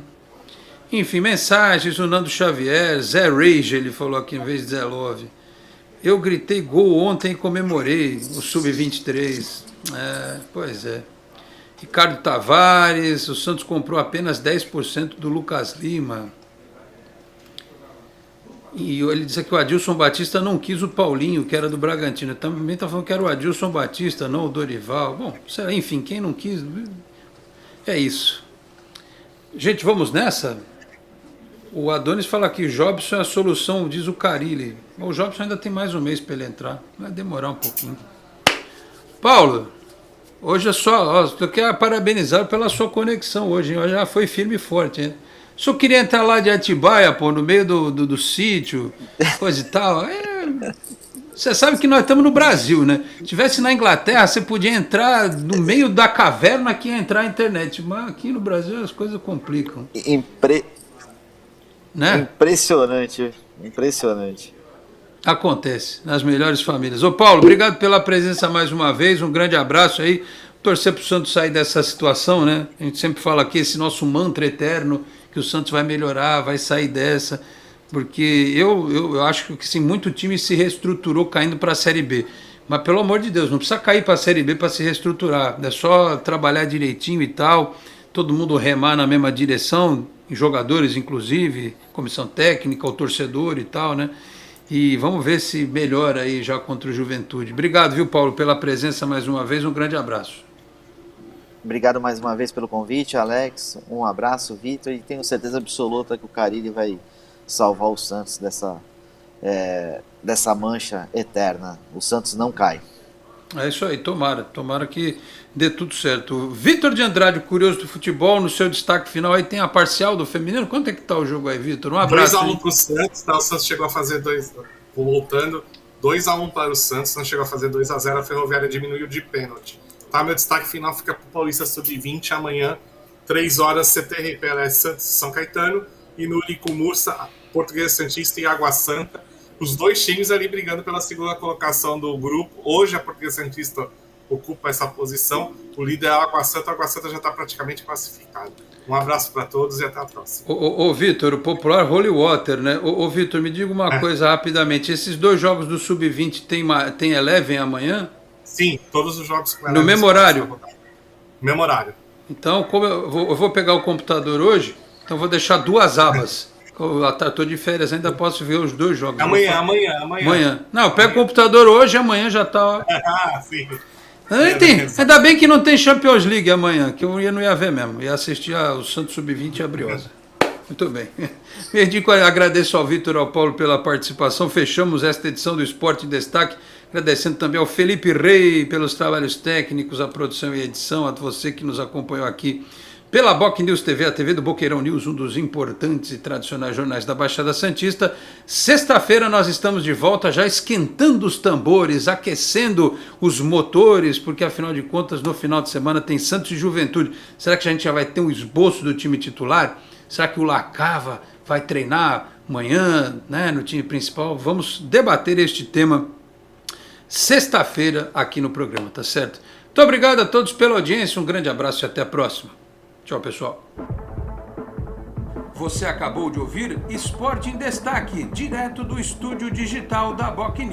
Enfim, mensagens, o Nando Xavier, Zé Rage, ele falou aqui em vez de Zé Love. Eu gritei gol ontem e comemorei o Sub-23. Pois é. Ricardo Tavares, o Santos comprou apenas 10% do Lucas Lima. E ele disse que o Adilson Batista não quis o Paulinho, que era do Bragantino. Também está falando que era o Adilson Batista, não o Dorival. Bom, enfim, quem não quis... É isso. Gente, vamos nessa? O Adonis fala que Jobson é a solução, diz o Carilli. O Jobson ainda tem mais um mês para ele entrar. Vai demorar um pouquinho. Paulo, hoje é só... eu quero parabenizar pela sua conexão hoje. Hein? Já foi firme e forte. Hein? O senhor queria entrar lá de Atibaia, pô, no meio do sítio, coisa e tal. Você sabe que nós estamos no Brasil, né? Se tivesse na Inglaterra, você podia entrar no meio da caverna que ia entrar a internet. Mas aqui no Brasil as coisas complicam. Né? Impressionante. Acontece, nas melhores famílias. Ô Paulo, obrigado pela presença mais uma vez, um grande abraço aí. Torcer para o Santos sair dessa situação, né? A gente sempre fala aqui, esse nosso mantra eterno, que o Santos vai melhorar, vai sair dessa... Porque eu acho que sim, muito time se reestruturou caindo para a Série B. Mas, pelo amor de Deus, não precisa cair para a Série B para se reestruturar. É só trabalhar direitinho e tal, todo mundo remar na mesma direção, jogadores inclusive, comissão técnica, o torcedor e tal, né? E vamos ver se melhora aí já contra o Juventude. Obrigado, viu, Paulo, pela presença mais uma vez. Um grande abraço. Obrigado mais uma vez pelo convite, Alex. Um abraço, Vitor. E tenho certeza absoluta que o Carilli vai salvar o Santos dessa mancha eterna. O Santos não cai. É isso aí, tomara que dê tudo certo. Vitor de Andrade, curioso do futebol, no seu destaque final aí tem a parcial do feminino. Quanto é que tá o jogo aí, Vitor? Um abraço. 2-1 para o Santos, tá? O Santos chegou a fazer 2-1 para o Santos, não chegou a fazer 2-0, a Ferroviária diminuiu de pênalti. Tá, meu destaque final fica para o Paulista Sub-20 amanhã, 3 horas, CTR PLS Santos São Caetano, e no Lico Mursa, Portuguesa Santista e Água Santa. Os dois times ali brigando pela segunda colocação do grupo. Hoje a Portuguesa Santista ocupa essa posição. O líder é a Água Santa já está praticamente classificado. Um abraço para todos e até a próxima. Ô Vitor, o popular Holy Water, né? Ô Vitor, me diga uma coisa rapidamente. Esses dois jogos do Sub-20 tem Eleven amanhã? Sim, todos os jogos com no mesmo horário? Mesmo horário. Então, como eu vou pegar o computador hoje, então vou deixar 2 abas. Estou de férias, ainda posso ver os 2 jogos. Amanhã. Não, eu pego o computador hoje, amanhã já tá. Sim. Ainda bem que não tem Champions League amanhã, que eu não ia ver mesmo. Ia assistir o Santos Sub-20 e a Briosa. Muito bem. Agradeço ao Vitor e ao Paulo pela participação. Fechamos esta edição do Esporte em Destaque. Agradecendo também ao Felipe Rey pelos trabalhos técnicos, a produção e a edição, a você que nos acompanhou aqui pela Boc News TV, a TV do Boqueirão News, um dos importantes e tradicionais jornais da Baixada Santista. Sexta-feira nós estamos de volta, já esquentando os tambores, aquecendo os motores, porque afinal de contas no final de semana tem Santos e Juventude. Será que a gente já vai ter um esboço do time titular? Será que o Lacava vai treinar amanhã, né, no time principal? Vamos debater este tema sexta-feira aqui no programa, tá certo? Muito obrigado a todos pela audiência, um grande abraço e até a próxima. Tchau, pessoal. Você acabou de ouvir Esporte em Destaque, direto do estúdio digital da Boc News.